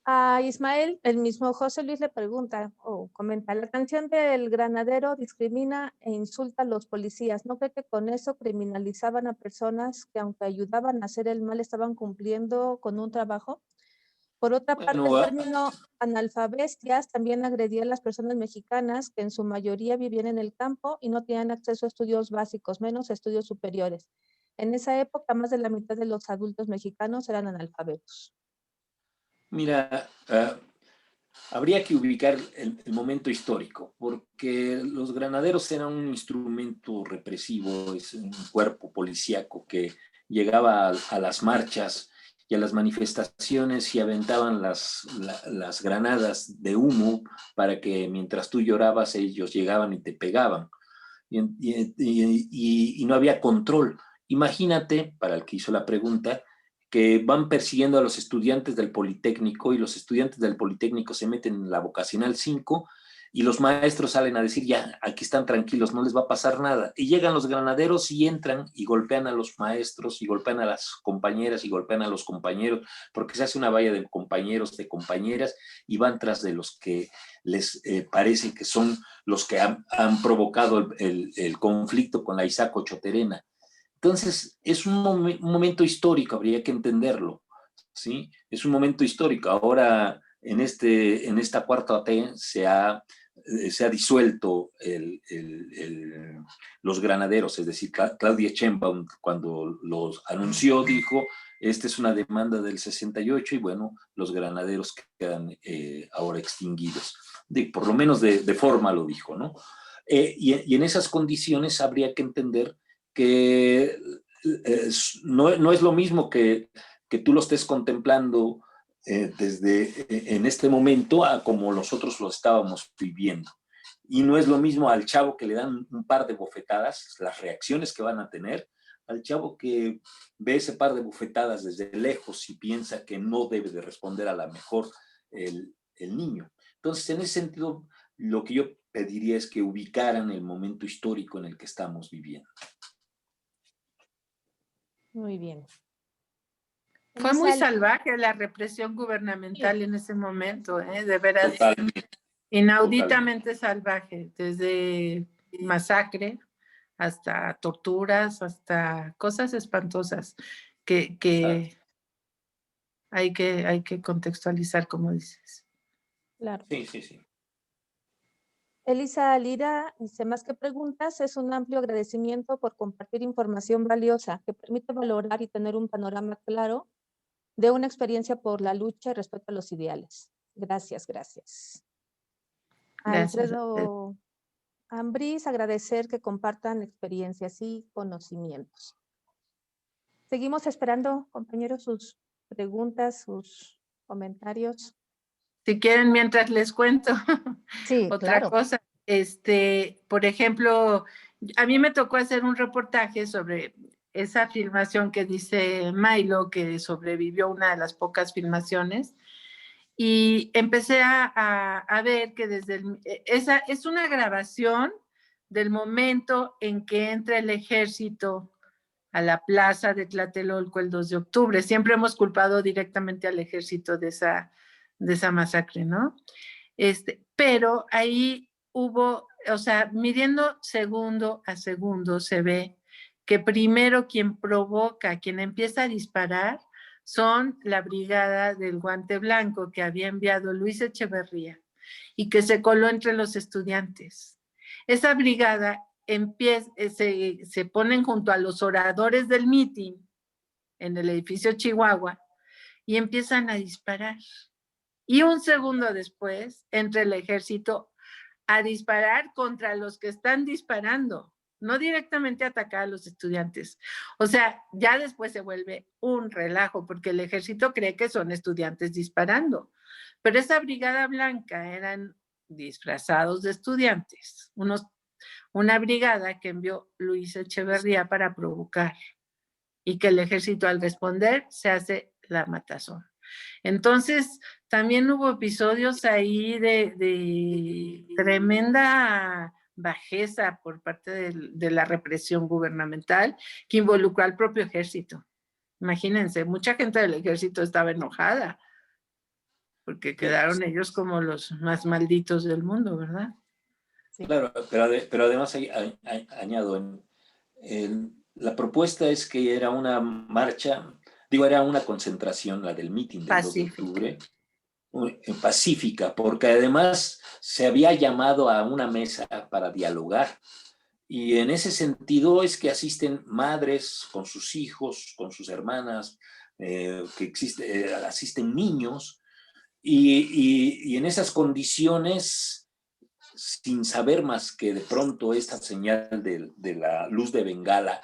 A Ismael, el mismo José Luis le pregunta o comenta, la canción del Granadero discrimina e insulta a los policías. ¿No cree que con eso criminalizaban a personas que aunque ayudaban a hacer el mal estaban cumpliendo con un trabajo? Por otra parte, el Bueno, término analfabestias también agredía a las personas mexicanas que en su mayoría vivían en el campo y no tenían acceso a estudios básicos, menos estudios superiores. En esa época, más de la mitad de los adultos mexicanos eran analfabetos. mira, habría que ubicar el momento histórico, porque los granaderos eran un instrumento represivo, es un cuerpo policíaco que llegaba a las marchas y a las manifestaciones y aventaban las granadas de humo para que mientras tú llorabas ellos llegaban y te pegaban. Y no había control. Imagínate, para el que hizo la pregunta, que van persiguiendo a los estudiantes del Politécnico y los estudiantes del Politécnico se meten en la vocacional 5 y los maestros salen a decir, ya, aquí están tranquilos, no les va a pasar nada. Y llegan los granaderos y entran y golpean a los maestros y golpean a las compañeras y golpean a los compañeros, porque se hace una valla de compañeros, de compañeras, y van tras de los que les parece que son los que han provocado el conflicto con la Isaco Choterena. Entonces, es un momento histórico, habría que entenderlo, ¿sí? Es un momento histórico. Ahora, en esta cuarta T se ha disuelto los granaderos, es decir, Claudia Sheinbaum, cuando los anunció, dijo, esta es una demanda del 68 y bueno, los granaderos quedan ahora extinguidos. Por lo menos de forma lo dijo, ¿no? Y en esas condiciones habría que entender que no es lo mismo que tú lo estés contemplando en este momento a como nosotros lo estábamos viviendo. Y no es lo mismo al chavo que le dan un par de bofetadas, las reacciones que van a tener, al chavo que ve ese par de bofetadas desde lejos y piensa que no debe de responder a la mejor el niño. Entonces, en ese sentido, lo que yo pediría es que ubicaran el momento histórico en el que estamos viviendo. Muy bien. Fue muy salvaje la represión gubernamental en ese momento, ¿eh? De veras, totalmente, inauditamente salvaje, desde masacre hasta torturas, hasta cosas espantosas que hay que contextualizar, como dices. Claro. Sí. Elisa Lira dice, más que preguntas, es un amplio agradecimiento por compartir información valiosa que permite valorar y tener un panorama claro de una experiencia por la lucha y respeto a los ideales. Gracias. Gracias. Alfredo Ambris, agradecer que compartan experiencias y conocimientos. Seguimos esperando, compañeros, sus preguntas, sus comentarios. Si quieren, mientras les cuento Sí, otra claro. cosa. Por ejemplo, a mí me tocó hacer un reportaje sobre esa filmación que dice Milo, que sobrevivió una de las pocas filmaciones, y empecé a ver que esa es una grabación del momento en que entra el ejército a la plaza de Tlatelolco el 2 de octubre. Siempre hemos culpado directamente al ejército de esa masacre, ¿no? Pero ahí hubo, o sea, midiendo segundo a segundo, se ve que primero quien provoca, quien empieza a disparar, son la brigada del guante blanco que había enviado Luis Echeverría y que se coló entre los estudiantes. Esa brigada se ponen junto a los oradores del mitin en el edificio Chihuahua y empiezan a disparar. Y un segundo después entra el ejército a disparar contra los que están disparando. no directamente atacar a los estudiantes. O sea, ya después se vuelve un relajo, porque el ejército cree que son estudiantes disparando. Pero esa brigada blanca eran disfrazados de estudiantes, una brigada que envió Luis Echeverría para provocar, y que el ejército al responder se hace la matazón. Entonces, también hubo episodios ahí de tremenda bajeza por parte de la represión gubernamental que involucró al propio ejército. Imagínense, mucha gente del ejército estaba enojada porque quedaron ellos como los más malditos del mundo, ¿verdad? Sí. Claro, pero además añado, la propuesta es que era una marcha, digo, era una concentración, la del mitin del 2 de octubre, pacífica, porque además se había llamado a una mesa para dialogar. Y en ese sentido es que asisten madres con sus hijos, con sus hermanas, asisten niños, y en esas condiciones, sin saber más que de pronto esta señal de la luz de Bengala,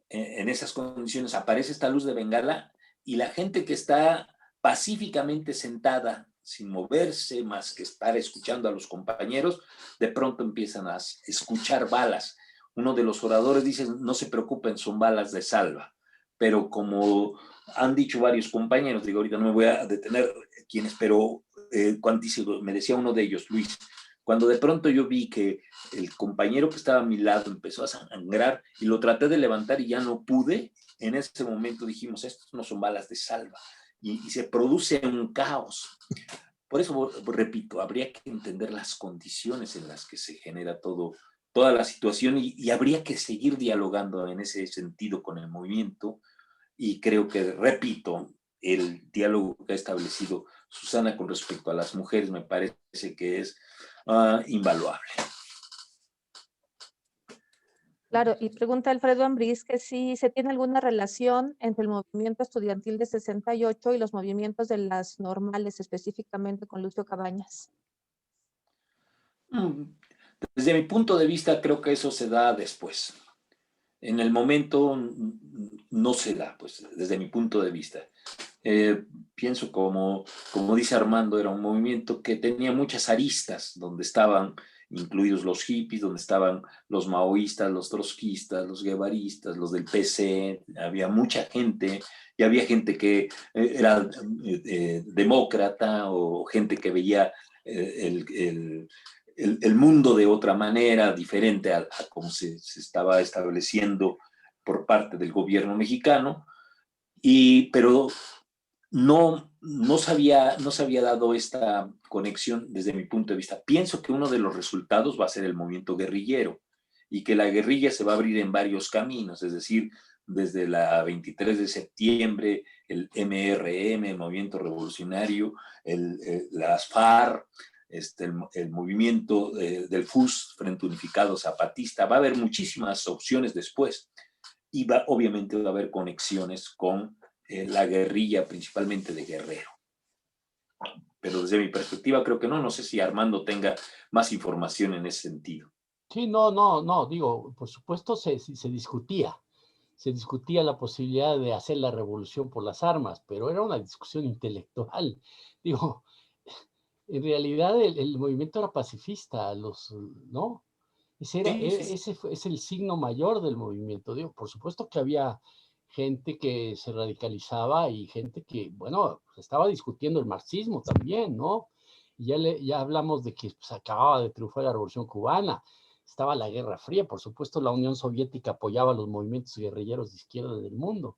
en esas condiciones aparece esta luz de Bengala y la gente que está pacíficamente sentada, sin moverse más que estar escuchando a los compañeros, de pronto empiezan a escuchar balas. Uno de los oradores dice, no se preocupen, son balas de salva. Pero como han dicho varios compañeros, digo, ahorita no me voy a detener quiénes, pero me decía uno de ellos, Luis, cuando de pronto yo vi que el compañero que estaba a mi lado empezó a sangrar y lo traté de levantar y ya no pude, en ese momento dijimos, estos no son balas de salva. Y se produce un caos. Por eso, repito, habría que entender las condiciones en las que se genera toda la situación y habría que seguir dialogando en ese sentido con el movimiento. Y creo que, repito, el diálogo que ha establecido Susana con respecto a las mujeres me parece que es invaluable. Claro, y pregunta Alfredo Ambriz que si se tiene alguna relación entre el movimiento estudiantil de 68 y los movimientos de las normales, específicamente con Lucio Cabañas. Desde mi punto de vista, creo que eso se da después. En el momento no se da, pues, desde mi punto de vista. Pienso como dice Armando, era un movimiento que tenía muchas aristas, donde estaban incluidos los hippies, donde estaban los maoístas, los trotskistas, los guevaristas, los del PC, había mucha gente, y había gente que era demócrata o gente que veía el mundo de otra manera, diferente a cómo se estaba estableciendo por parte del gobierno mexicano, pero no se había dado esta conexión desde mi punto de vista. Pienso que uno de los resultados va a ser el movimiento guerrillero y que la guerrilla se va a abrir en varios caminos, es decir, desde la 23 de septiembre, el MRM, el Movimiento Revolucionario, las FARC, el movimiento del FUS, Frente Unificado Zapatista. Va a haber muchísimas opciones después y obviamente va a haber conexiones con la guerrilla, principalmente de Guerrero. Pero desde mi perspectiva creo que no sé si Armando tenga más información en ese sentido. Sí, no, digo, por supuesto se discutía la posibilidad de hacer la revolución por las armas, pero era una discusión intelectual. Digo, en realidad el movimiento era pacifista, ¿no? Ese es el signo mayor del movimiento. Digo, por supuesto que había gente que se radicalizaba y gente que, bueno, pues estaba discutiendo el marxismo también, ¿no? Y ya hablamos de que pues, acababa de triunfar la Revolución Cubana, estaba la Guerra Fría, por supuesto la Unión Soviética apoyaba los movimientos guerrilleros de izquierda del mundo,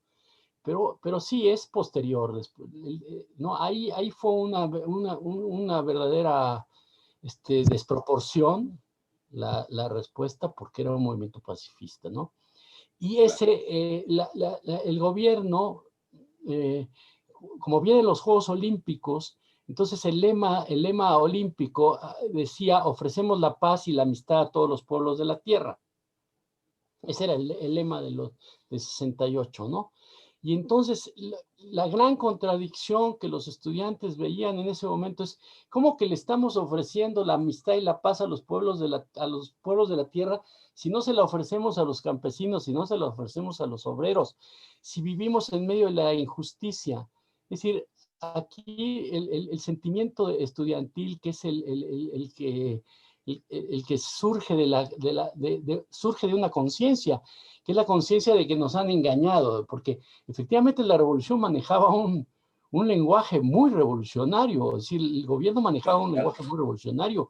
pero sí es posterior, ¿no? Ahí fue una verdadera desproporción la respuesta porque era un movimiento pacifista, ¿no? Y el gobierno, como vienen los Juegos Olímpicos, entonces el lema olímpico decía, ofrecemos la paz y la amistad a todos los pueblos de la tierra. Ese era el lema de 68, ¿no? Y entonces la gran contradicción que los estudiantes veían en ese momento es cómo que le estamos ofreciendo la amistad y la paz a los pueblos de la tierra si no se la ofrecemos a los campesinos, si no se la ofrecemos a los obreros, si vivimos en medio de la injusticia. Es decir, aquí el sentimiento estudiantil, que es el que surge surge de una conciencia, que es la conciencia de que nos han engañado, porque efectivamente la revolución manejaba un lenguaje muy revolucionario, es decir, el gobierno manejaba un lenguaje muy revolucionario,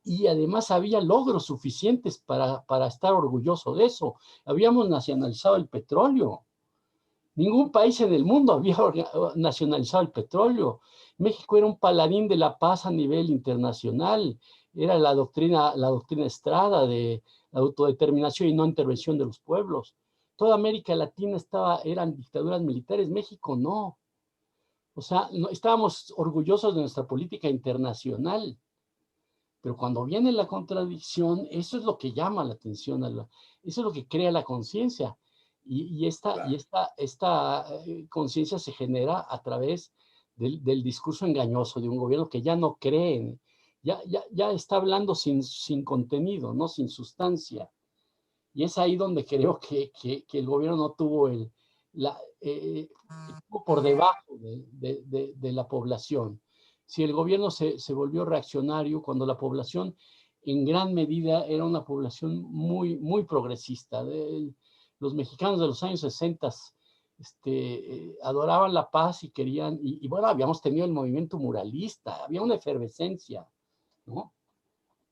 y además había logros suficientes para estar orgulloso de eso. Habíamos nacionalizado el petróleo. Ningún país en el mundo había nacionalizado el petróleo. México era un paladín de la paz a nivel internacional. Era la doctrina Estrada de la autodeterminación y no intervención de los pueblos. Toda América Latina eran dictaduras militares, México no. O sea, estábamos orgullosos de nuestra política internacional. Pero cuando viene la contradicción, eso es lo que llama la atención, eso es lo que crea la conciencia. Y esta conciencia se genera a través del discurso engañoso de un gobierno que ya no cree, ya está hablando sin contenido, ¿no? Sin sustancia. Y es ahí donde creo que el gobierno no tuvo estuvo por debajo de la población. Si el gobierno se volvió reaccionario cuando la población en gran medida era una población muy, muy progresista. Los mexicanos de los años 60 adoraban la paz y querían, y bueno, habíamos tenido el movimiento muralista, había una efervescencia, ¿no?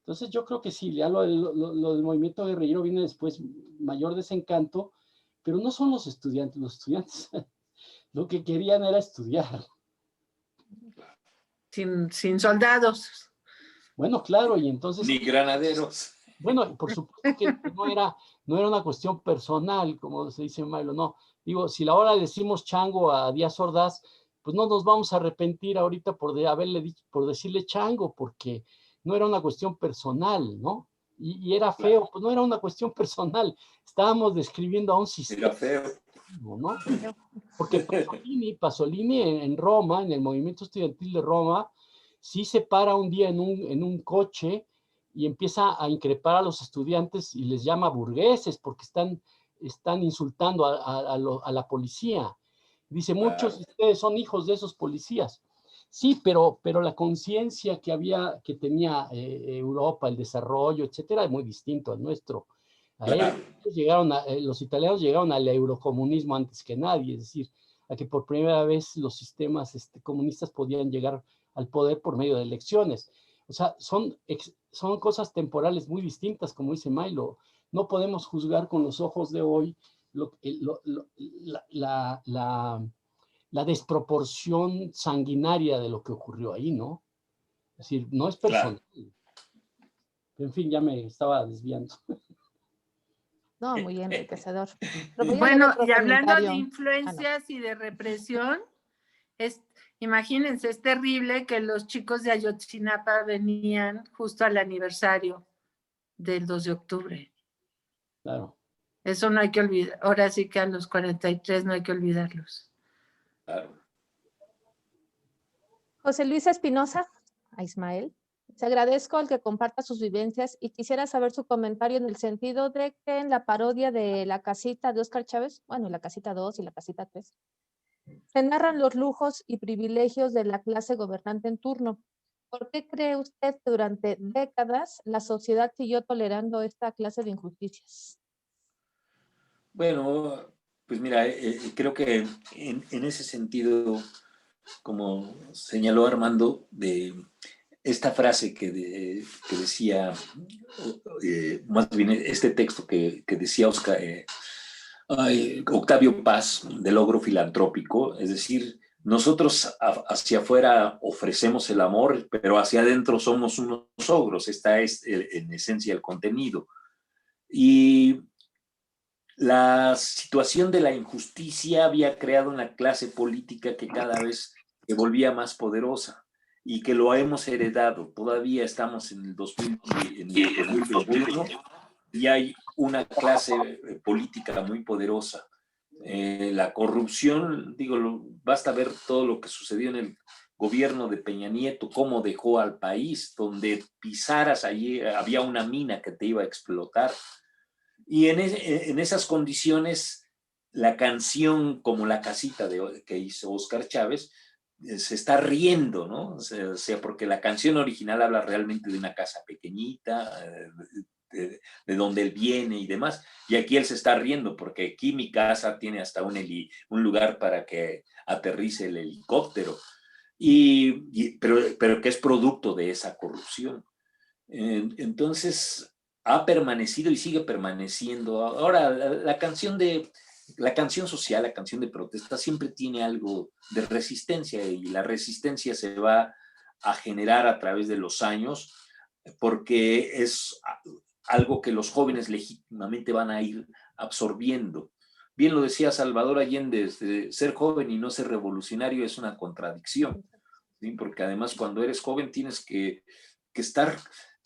Entonces yo creo que sí, ya lo del movimiento guerrillero viene después, mayor desencanto, pero no son los estudiantes lo que querían era estudiar. Sin soldados. Bueno, claro, y entonces... Ni granaderos. Bueno, por supuesto que no era una cuestión personal, como se dice en Milo, no. Digo, si ahora decimos chango a Díaz Ordaz, pues no nos vamos a arrepentir ahorita por decirle chango, porque no era una cuestión personal, ¿no? Y era feo, pues no era una cuestión personal, estábamos describiendo a un sistema. Era feo. ¿No? Porque Pasolini en Roma, en el movimiento estudiantil de Roma, sí se para un día en un coche y empieza a increpar a los estudiantes y les llama burgueses porque están insultando a la policía. Dice, muchos de ustedes son hijos de esos policías. Sí, pero la conciencia que tenía Europa, el desarrollo, etcétera, es muy distinto al nuestro. Los italianos llegaron al eurocomunismo antes que nadie, es decir, a que por primera vez los sistemas comunistas podían llegar al poder por medio de elecciones. O sea, son cosas temporales muy distintas, como dice Milo. No podemos juzgar con los ojos de hoy la desproporción sanguinaria de lo que ocurrió ahí, ¿no? Es decir, no es personal. Claro. En fin, ya me estaba desviando. No, muy enriquecedor. Bueno, y hablando de influencias y de represión, imagínense, es terrible que los chicos de Ayotzinapa venían justo al aniversario del 2 de octubre. Claro. Eso no hay que olvidar. Ahora sí que a los 43 no hay que olvidarlos. Claro. José Luis Espinosa, a Ismael. Les agradezco al que comparta sus vivencias y quisiera saber su comentario en el sentido de que en la parodia de La Casita de Óscar Chávez, bueno, La Casita 2 y La Casita 3, se narran los lujos y privilegios de la clase gobernante en turno. ¿Por qué cree usted que durante décadas la sociedad siguió tolerando esta clase de injusticias? Bueno, pues mira, creo que en ese sentido, como señaló Armando, de esta frase que decía, más bien este texto que decía Octavio Paz, de logro filantrópico, es decir, nosotros hacia afuera ofrecemos el amor, pero hacia adentro somos unos ogros. Esta es en esencia el contenido. Y la situación de la injusticia había creado una clase política que cada vez se volvía más poderosa y que lo hemos heredado. Todavía estamos en el 2021 y hay una clase política muy poderosa La corrupción, digo, basta ver todo lo que sucedió en el gobierno de Peña Nieto, cómo dejó al país, donde pisaras allí, había una mina que te iba a explotar. Y en esas condiciones, la canción como La Casita que hizo Óscar Chávez, se está riendo, ¿no? O sea, porque la canción original habla realmente de una casa pequeñita, de donde él viene y demás. Y aquí él se está riendo porque aquí mi casa tiene hasta un lugar para que aterrice el helicóptero. Pero que es producto de esa corrupción. Entonces, ha permanecido y sigue permaneciendo. Ahora, la canción social, la canción de protesta, siempre tiene algo de resistencia, y la resistencia se va a generar a través de los años, porque es algo que los jóvenes legítimamente van a ir absorbiendo. Bien lo decía Salvador Allende, ser joven y no ser revolucionario es una contradicción, ¿sí? Porque además cuando eres joven tienes que estar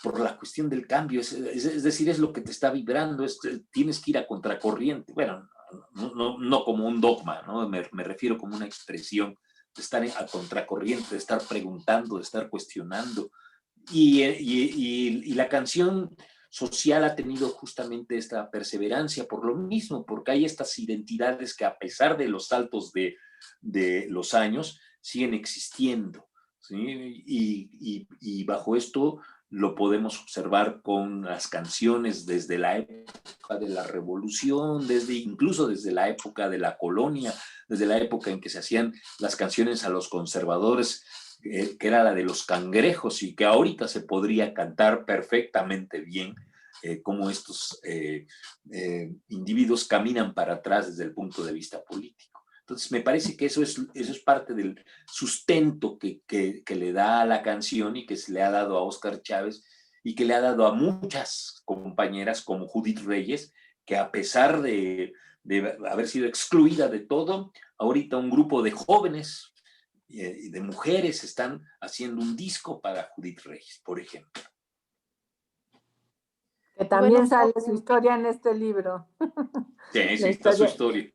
por la cuestión del cambio, es decir, es lo que te está vibrando, tienes que ir a contracorriente. Bueno, no como un dogma, ¿no? Me refiero como una expresión de estar a contracorriente, de estar preguntando, de estar cuestionando. Y la canción social ha tenido justamente esta perseverancia por lo mismo, porque hay estas identidades que a pesar de los saltos de los años siguen existiendo, ¿sí? Y bajo esto lo podemos observar con las canciones desde la época de la Revolución, incluso desde la época de la colonia, desde la época en que se hacían las canciones a los conservadores, que era la de los cangrejos, y que ahorita se podría cantar perfectamente bien, cómo estos individuos caminan para atrás desde el punto de vista político. Entonces, me parece que eso es parte del sustento que le da a la canción y que se le ha dado a Óscar Chávez y que le ha dado a muchas compañeras como Judith Reyes, que a pesar de haber sido excluida de todo, ahorita un grupo de jóvenes y de mujeres están haciendo un disco para Judith Reyes, por ejemplo. Que también sale su historia en este libro. Sí, está su historia.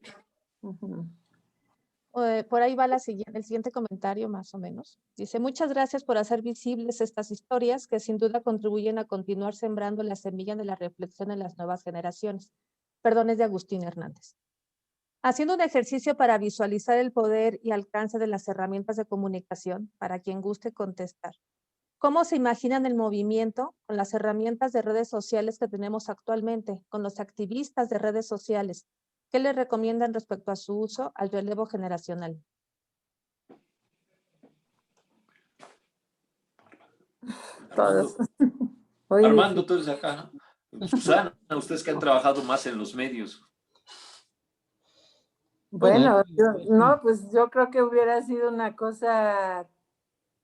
Uh-huh. Por ahí va el siguiente comentario, más o menos. Dice, muchas gracias por hacer visibles estas historias que sin duda contribuyen a continuar sembrando la semilla de la reflexión en las nuevas generaciones. Perdón, es de Agustín Hernández. Haciendo un ejercicio para visualizar el poder y alcance de las herramientas de comunicación, para quien guste contestar. ¿Cómo se imaginan el movimiento con las herramientas de redes sociales que tenemos actualmente, con los activistas de redes sociales? ¿Qué les recomiendan respecto a su uso, al relevo generacional? Todos. Armando, tú eres acá, ¿no? Susana, ustedes que han trabajado más en los medios. Bueno, pues yo creo que hubiera sido una cosa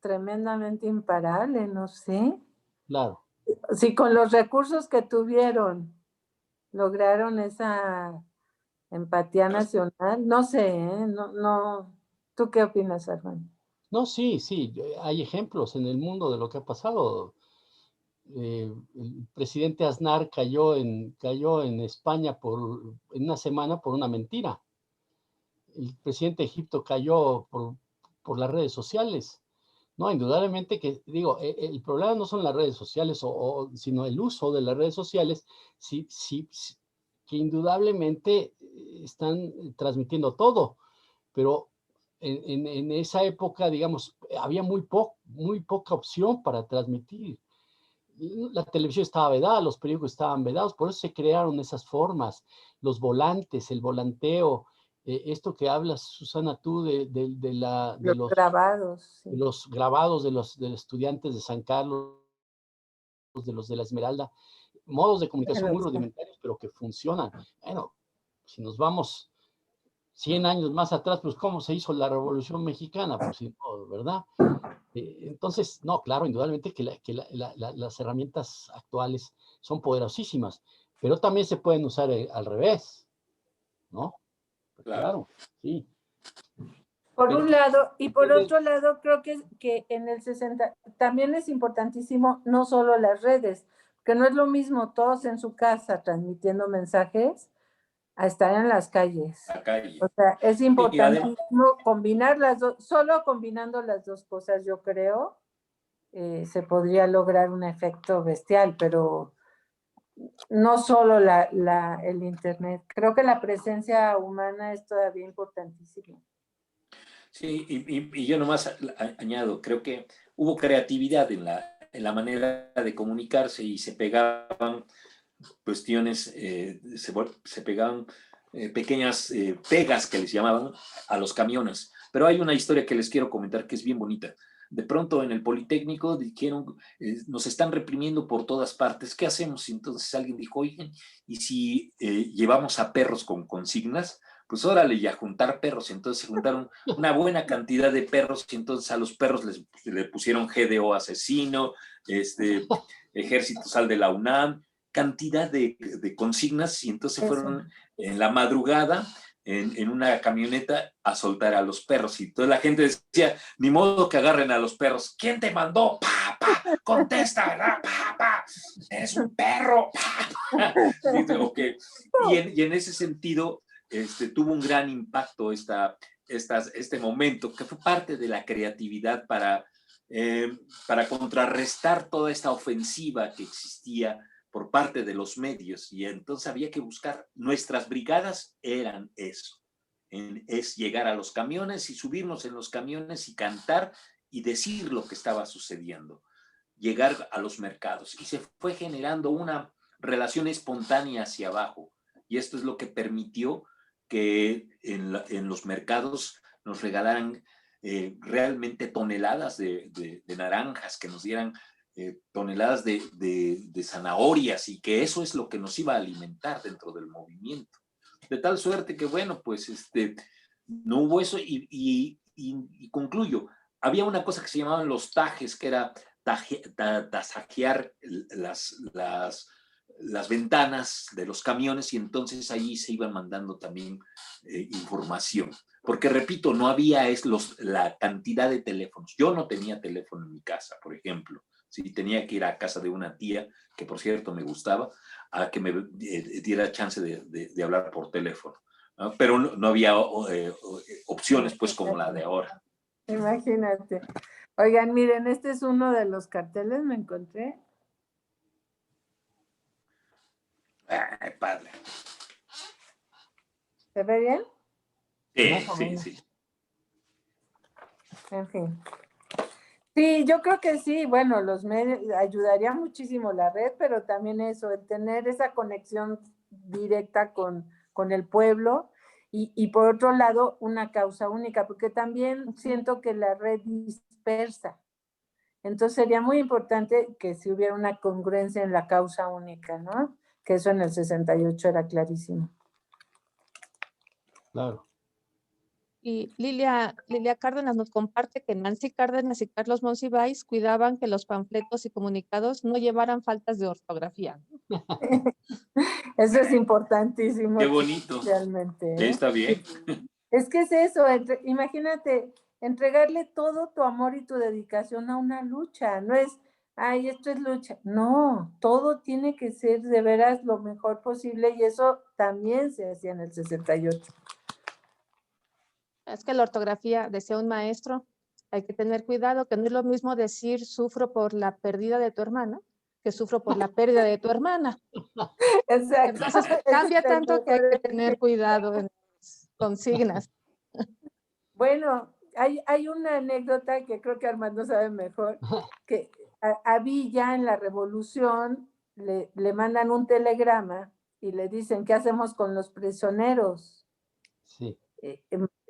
tremendamente imparable, no sé. Claro. Si con los recursos que tuvieron lograron esa empatía nacional, no sé, ¿eh? No. ¿Tú qué opinas, Armando? No, sí, hay ejemplos en el mundo de lo que ha pasado. El presidente Aznar cayó en España en una semana por una mentira. El presidente de Egipto cayó por las redes sociales. No, indudablemente que, digo, el problema no son las redes sociales, sino el uso de las redes sociales, que indudablemente están transmitiendo todo, pero en esa época, digamos, había muy poca opción para transmitir. La televisión estaba vedada, los periódicos estaban vedados, por eso se crearon esas formas, los volantes, el volanteo, esto que hablas, Susana, tú Los grabados. Sí. De los grabados de los estudiantes de San Carlos, de los de la Esmeralda, modos de comunicación muy rudimentarios, pero que funcionan. Bueno, si nos vamos 100 años más atrás, pues ¿cómo se hizo la Revolución Mexicana? Pues sí, no, ¿verdad? Entonces, no, claro, indudablemente que las herramientas actuales son poderosísimas, pero también se pueden usar al revés, ¿no? Claro, sí. Por un lado, y por otro lado, creo que en el 60 también es importantísimo no solo las redes, que no es lo mismo todos en su casa transmitiendo mensajes, a estar en las calles. La calle. O sea, es además- importantísimo combinar las dos, solo combinando las dos cosas, yo creo, se podría lograr un efecto bestial, pero no solo el Internet. Creo que la presencia humana es todavía importantísima. Sí, y yo nomás añado, creo que hubo creatividad en la manera de comunicarse y se pegaban cuestiones, se pegaban pequeñas pegas que les llamaban a los camiones. Pero hay una historia que les quiero comentar que es bien bonita. De pronto en el Politécnico dijeron, nos están reprimiendo por todas partes, ¿qué hacemos? Y entonces alguien dijo, oigan, ¿y si llevamos a perros con consignas? Pues órale, y a juntar perros. Entonces se juntaron una buena cantidad de perros y entonces a los perros le pusieron GDO asesino, Ejército Sal de la UNAM, cantidad de consignas y entonces fueron en la madrugada en una camioneta a soltar a los perros y toda la gente decía, ni modo que agarren a los perros. ¿Quién te mandó? ¡Pa, pa! Contesta, ¿verdad? ¡Pa, pa! Eres un perro. ¡Pa, pa! Okay. Y en ese sentido tuvo un gran impacto este momento que fue parte de la creatividad para contrarrestar toda esta ofensiva que existía por parte de los medios y entonces había que buscar, nuestras brigadas eran eso, es llegar a los camiones y subirnos en los camiones y cantar y decir lo que estaba sucediendo, llegar a los mercados y se fue generando una relación espontánea hacia abajo y esto es lo que permitió que en los mercados nos regalaran realmente toneladas de naranjas, que nos dieran toneladas de zanahorias y que eso es lo que nos iba a alimentar dentro del movimiento. De tal suerte que, bueno, pues no hubo eso y concluyo. Había una cosa que se llamaban los tajes, que era tasajear las ventanas de los camiones y entonces ahí se iban mandando también información. Porque, repito, no había la cantidad de teléfonos. Yo no tenía teléfono en mi casa, por ejemplo. Sí, tenía que ir a casa de una tía, que por cierto me gustaba, a que me diera chance de hablar por teléfono. ¿No? Pero no había opciones pues como la de ahora. Imagínate. Oigan, miren, este es uno de los carteles, me encontré. Ay, padre. ¿Se ve bien? Sí. En fin. Sí, yo creo que sí, bueno, los medios ayudaría muchísimo la red, pero también eso, el tener esa conexión directa con el pueblo y por otro lado una causa única, porque también siento que la red dispersa. Entonces sería muy importante que si hubiera una congruencia en la causa única, ¿no? Que eso en el 68 era clarísimo. Claro. Y Lilia Cárdenas nos comparte que Nancy Cárdenas y Carlos Monsiváis cuidaban que los panfletos y comunicados no llevaran faltas de ortografía. Eso es importantísimo. Qué bonito. Realmente. Sí, está bien. Es que es eso, imagínate, entregarle todo tu amor y tu dedicación a una lucha. No es, ay, esto es lucha. No, todo tiene que ser de veras lo mejor posible y eso también se hacía en el 68. Es que la ortografía, decía un maestro, hay que tener cuidado, que no es lo mismo decir sufro por la pérdida de tu hermana que sufro por la pérdida de tu hermana. Exacto. Entonces cambia tanto que hay que tener cuidado en las consignas. Bueno, hay una anécdota que creo que Armando sabe mejor, que a Villa en la Revolución le mandan un telegrama y le dicen, ¿qué hacemos con los prisioneros? Sí.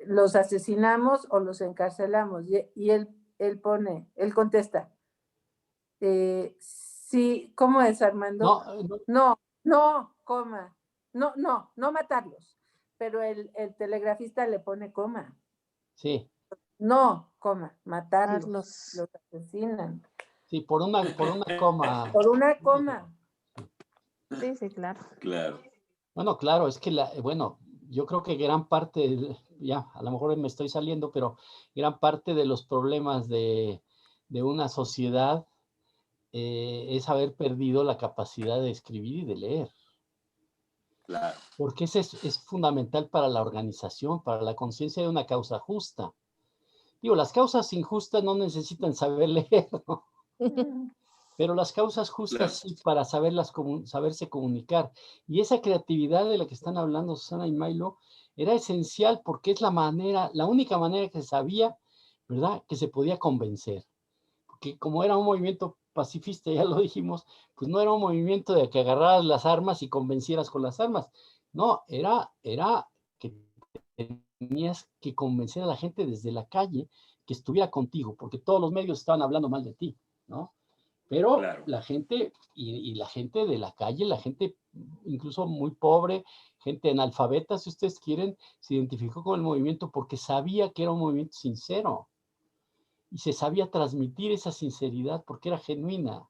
¿Los asesinamos o los encarcelamos? Y él contesta, sí, ¿cómo es, Armando? No, coma, no matarlos, pero el telegrafista le pone coma. Sí. No, coma, matarlos, los asesinan. Sí, por una coma. Por una coma. Sí, claro. Claro. Bueno, claro, es que yo creo que gran parte, ya, a lo mejor me estoy saliendo, pero gran parte de los problemas de una sociedad es haber perdido la capacidad de escribir y de leer. Claro. Porque ese es fundamental para la organización, para la conciencia de una causa justa. Digo, las causas injustas no necesitan saber leer, ¿no? Pero las causas justas Claro. sí, para saberse comunicar. Y esa creatividad de la que están hablando Susana y Milo era esencial porque es la única manera que se sabía, ¿verdad?, que se podía convencer. Porque como era un movimiento pacifista, ya lo dijimos, pues no era un movimiento de que agarraras las armas y convencieras con las armas. No, era que tenías que convencer a la gente desde la calle que estuviera contigo, porque todos los medios estaban hablando mal de ti, ¿no? Pero Claro. la gente, y la gente de la calle, la gente incluso muy pobre, gente analfabeta, si ustedes quieren, se identificó con el movimiento porque sabía que era un movimiento sincero y se sabía transmitir esa sinceridad porque era genuina.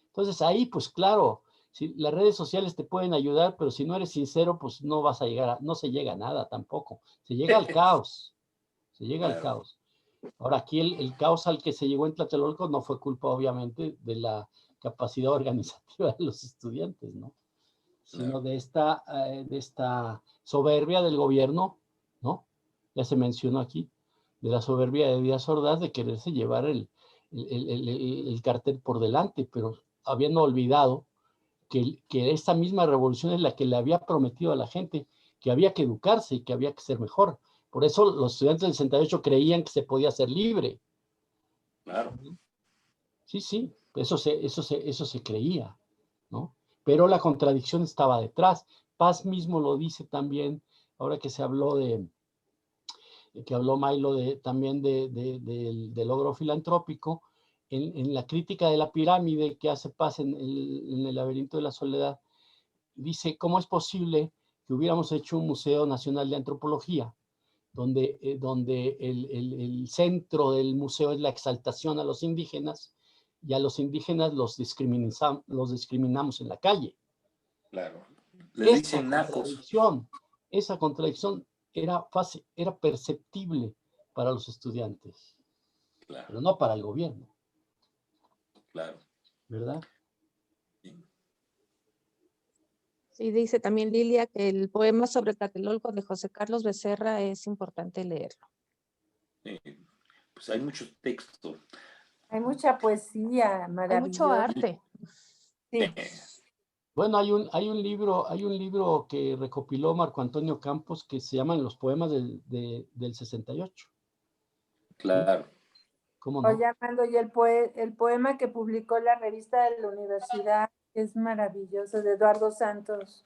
Entonces ahí, pues claro, si las redes sociales te pueden ayudar, pero si no eres sincero, pues no vas a llegar, no se llega a nada tampoco. Se llega al caos, se llega al Claro. caos. Ahora, aquí el caos al que se llegó en Tlatelolco no fue culpa, obviamente, de la capacidad organizativa de los estudiantes, ¿no? Sino Claro. de esta soberbia del gobierno, ¿no? Ya se mencionó aquí, de la soberbia de Díaz Ordaz de quererse llevar el cartel por delante, pero habiendo olvidado que esta misma revolución es la que le había prometido a la gente que había que educarse y que había que ser mejor. Por eso los estudiantes del 68 creían que se podía ser libre. Claro. Sí, sí, eso se creía, ¿no? Pero la contradicción estaba detrás. Paz mismo lo dice también, ahora que se habló que habló Milo también del logro filantrópico, en la crítica de la pirámide que hace Paz en el laberinto de la soledad, dice, ¿cómo es posible que hubiéramos hecho un Museo Nacional de Antropología, donde el centro del museo es la exaltación a los indígenas, y a los indígenas los discriminamos en la calle? Claro. Les Esa dicen nacos. contradicción era perceptible para los estudiantes, Claro. pero no para el gobierno, Claro. ¿verdad? Sí, dice también Lilia que el poema sobre Tlatelolco de José Carlos Becerra es importante leerlo. Pues hay mucho texto. Hay mucha poesía Hay maravillosa. mucho arte. Sí. Bueno, hay un libro que recopiló Marco Antonio Campos que se llama Los poemas del 68. Claro. ¿Cómo no? Oye, Armando, y el poema que publicó la revista de la universidad es maravilloso, de Eduardo Santos.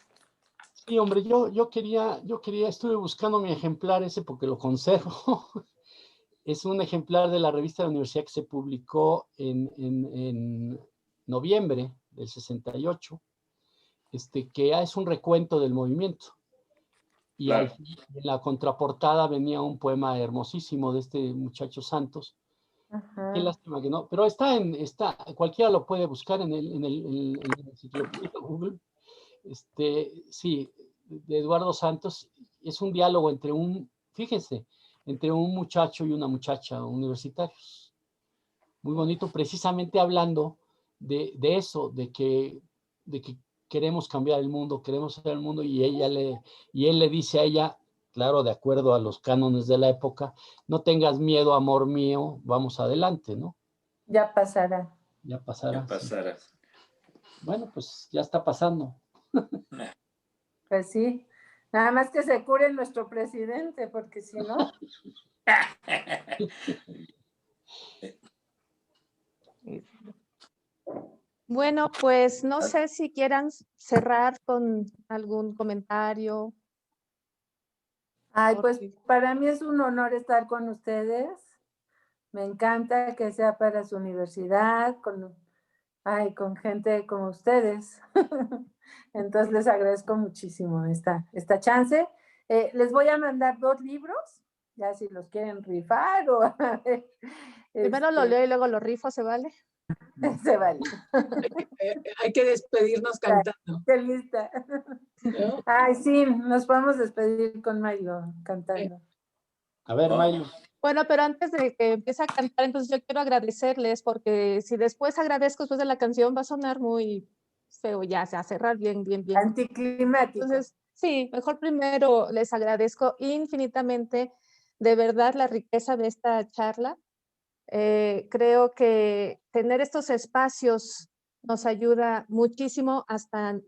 Sí, hombre, yo quería, estuve buscando mi ejemplar ese porque lo conservo. Es un ejemplar de la revista de la universidad que se publicó en noviembre del 68, que es un recuento del movimiento. Y Claro. en la contraportada venía un poema hermosísimo de este muchacho Santos. Ajá. Qué lástima que no, pero cualquiera lo puede buscar en la enciclopedia Google. Sí, de Eduardo Santos, es un diálogo fíjense, entre un muchacho y una muchacha universitarios. Muy bonito, precisamente hablando de eso, de que queremos cambiar el mundo, queremos hacer el mundo, y él le dice a ella, claro, de acuerdo a los cánones de la época, no tengas miedo, amor mío, vamos adelante, ¿no? Ya pasará. Ya pasará. Ya pasará. Sí. Bueno, pues ya está pasando. Pues sí. Nada más que se cure nuestro presidente, porque si no. Bueno, pues no sé si quieran cerrar con algún comentario. Ay, pues para mí es un honor estar con ustedes. Me encanta que sea para su universidad, con gente como ustedes. Entonces les agradezco muchísimo esta chance. Les voy a mandar 2 libros, ya si los quieren rifar o a ver. Primero lo leo y luego lo rifo, ¿se vale? Se vale. Hay que despedirnos cantando. Qué lista. ¿No? Ay, sí, nos podemos despedir con Milo cantando. A ver, Milo. Bueno, pero antes de que empiece a cantar, entonces yo quiero agradecerles, porque si después agradezco después de la canción va a sonar muy feo ya, se va a cerrar bien. Anticlimático. Entonces, Sí, mejor primero les agradezco infinitamente de verdad la riqueza de esta charla. Creo que tener estos espacios nos ayuda muchísimo hasta,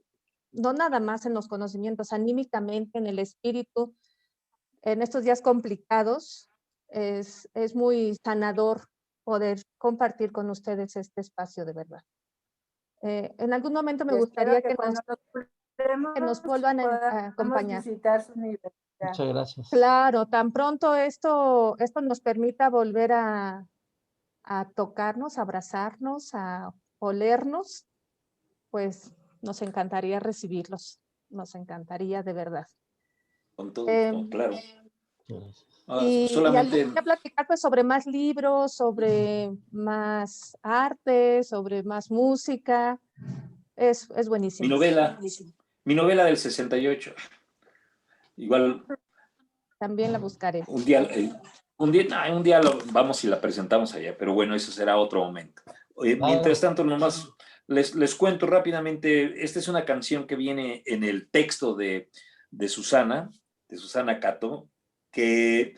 no nada más en los conocimientos, anímicamente, en el espíritu, en estos días complicados. Es muy sanador poder compartir con ustedes este espacio de verdad. En algún momento me Y espero gustaría que cuando nos vuelvan a podamos acompañar. visitar su universidad. Muchas gracias. Claro, tan pronto esto nos permita volver a tocarnos, a abrazarnos, a olernos, pues nos encantaría recibirlos, nos encantaría de verdad. Con todo Eh, gusto, claro. Muchas gracias. y Solamente algún día platicar pues sobre más libros, sobre más arte, sobre más música. Es buenísimo. mi novela del 68. Igual También la buscaré. un día vamos y la presentamos allá, pero bueno, eso será otro momento. Mientras tanto, nomás les cuento rápidamente, esta es una canción que viene en el texto de Susana Cato, que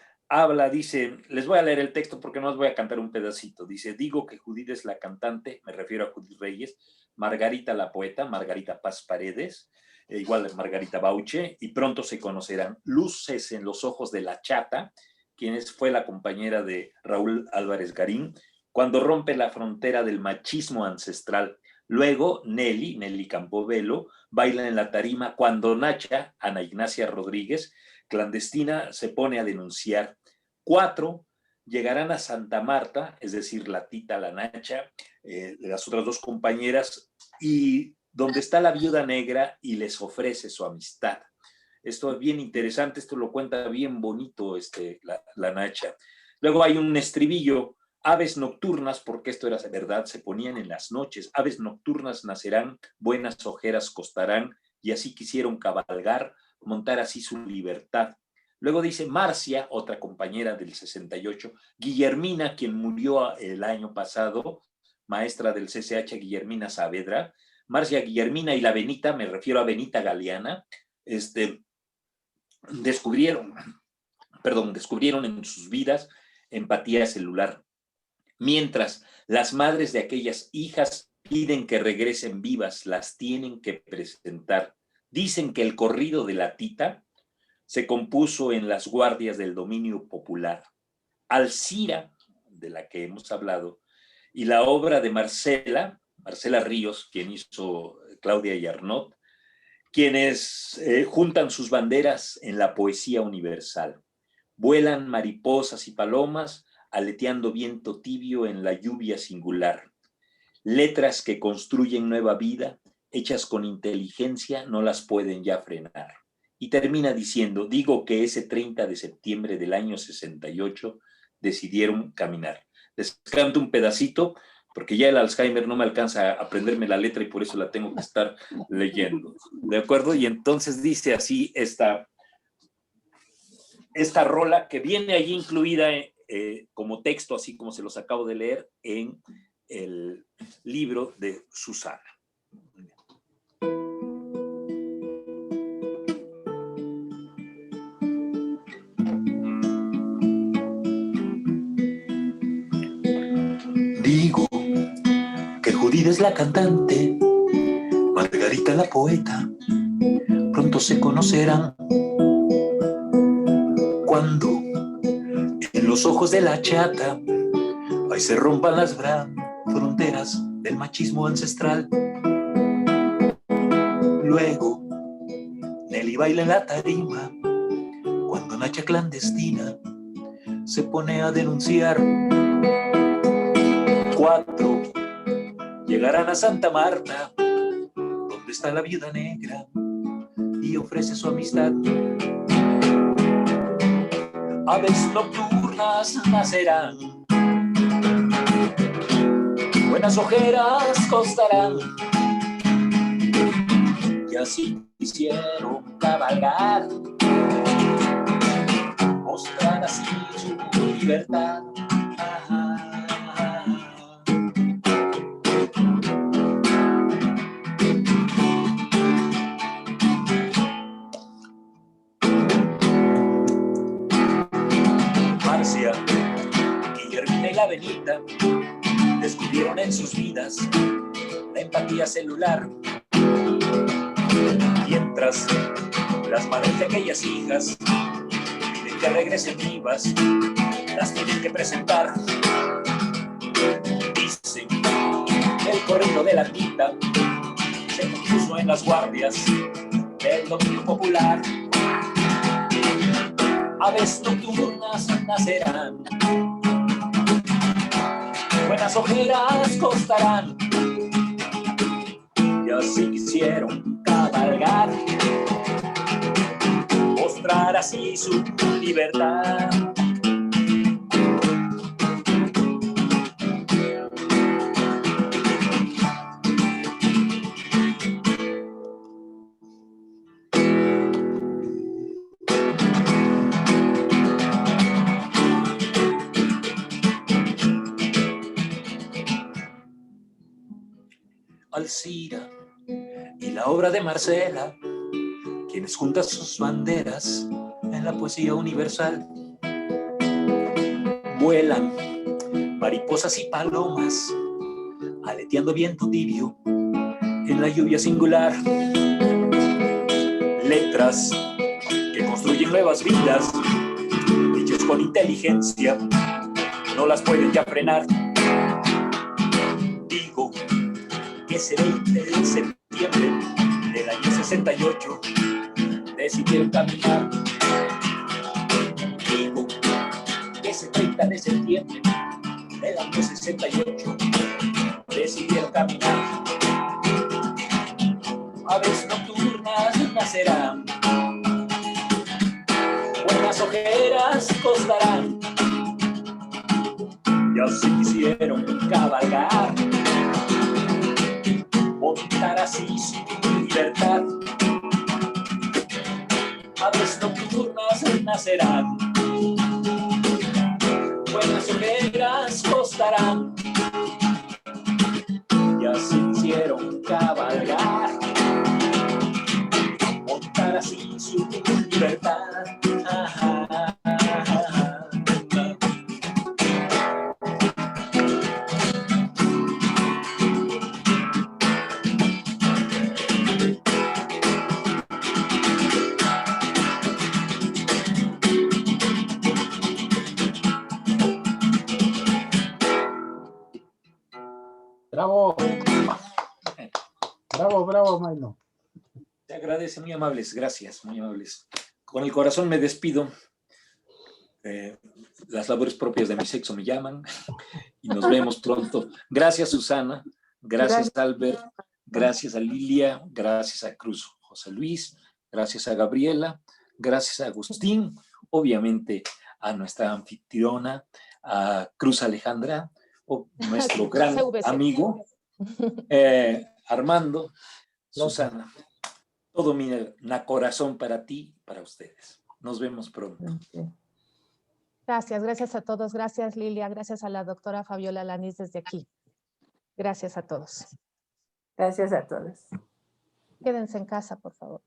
dice, les voy a leer el texto porque no os voy a cantar un pedacito, dice, digo que Judith es la cantante, me refiero a Judith Reyes, Margarita la poeta, Margarita Paz Paredes, igual de Margarita Bauche, y pronto se conocerán. Luces en los ojos de la chata, quien fue la compañera de Raúl Álvarez Garín, cuando rompe la frontera del machismo ancestral. Luego, Nelly Campobello, baila en la tarima cuando Nacha, Ana Ignacia Rodríguez, clandestina, se pone a denunciar. 4, llegarán a Santa Marta, es decir, la Tita, la Nacha, las otras 2 compañeras, y donde está la viuda negra y les ofrece su amistad. Esto es bien interesante, esto lo cuenta bien bonito la Nacha. Luego hay un estribillo, aves nocturnas, porque esto era verdad, se ponían en las noches, aves nocturnas nacerán, buenas ojeras costarán, y así quisieron cabalgar, montar así su libertad. Luego dice Marcia, otra compañera del 68, Guillermina, quien murió el año pasado, maestra del CCH, Guillermina Saavedra, Marcia, Guillermina y la Benita, me refiero a Benita Galeana, descubrieron en sus vidas empatía celular. Mientras las madres de aquellas hijas piden que regresen vivas, las tienen que presentar. Dicen que el corrido de la Tita se compuso en las guardias del dominio popular. Alcira, de la que hemos hablado, y la obra de Marcela Ríos, quien hizo Claudia y Arnaud, quienes juntan sus banderas en la poesía universal. Vuelan mariposas y palomas, aleteando viento tibio en la lluvia singular. Letras que construyen nueva vida, hechas con inteligencia, no las pueden ya frenar. Y termina diciendo, digo que ese 30 de septiembre del año 68 decidieron caminar. Les canto un pedacito, porque ya el Alzheimer no me alcanza a aprenderme la letra y por eso la tengo que estar leyendo. ¿De acuerdo? Y entonces dice así esta rola que viene allí incluida como texto, así como se los acabo de leer, en el libro de Susana. Digo que Judith es la cantante, Margarita la poeta, pronto se conocerán. Cuando en los ojos de la chata ahí se rompan las fronteras del machismo ancestral. Luego Nelly baila en la tarima cuando Nacha clandestina se pone a denunciar. 4, llegarán a Santa Marta, donde está la viuda negra, y ofrece su amistad. Aves nocturnas nacerán, buenas ojeras costarán, y así quisieron cabalgar, mostrar así su libertad. y la Benita descubrieron en sus vidas la empatía celular. Mientras las madres de aquellas hijas piden que regresen vivas, las tienen que presentar. Dicen que el corrido de la Tita se compuso en las guardias del dominio popular. Aves nocturnas nacerán, buenas ojeras costarán, y así quisieron cabalgar, mostrar así su libertad. Alcira y la obra de Marcela, quienes juntan sus banderas en la poesía universal. Vuelan mariposas y palomas, aleteando viento tibio en la lluvia singular. Letras que construyen nuevas vidas, dichos con inteligencia, no las pueden ya frenar. Digo que ese 20 de septiembre del año 68 decidieron caminar. Digo que ese 30 de septiembre del año 68 decidieron caminar. Aves nocturnas nacerán, buenas ojeras costarán, y así quisieron cabalgar, montar así su libertad. Aves nocturnas nacerán, buenas ojeras costarán, y así quisieron cabalgar, montar así su libertad. Bravo. Bravo, bravo, Maino. Te agradece, muy amables, gracias, muy amables. Con el corazón me despido. Las labores propias de mi sexo me llaman y nos vemos pronto. Gracias, Susana. Gracias, Albert. Gracias a Lilia. Gracias a Cruz José Luis. Gracias a Gabriela. Gracias a Agustín. Obviamente a nuestra anfitriona, a Cruz Alejandra, nuestro gran amigo, Armando, Susana. Todo mi corazón para ti y para ustedes. Nos vemos pronto. Gracias, gracias a todos. Gracias, Lilia. Gracias a la doctora Fabiola Lanís desde aquí. Gracias a todos. Gracias a todos. Quédense en casa, por favor.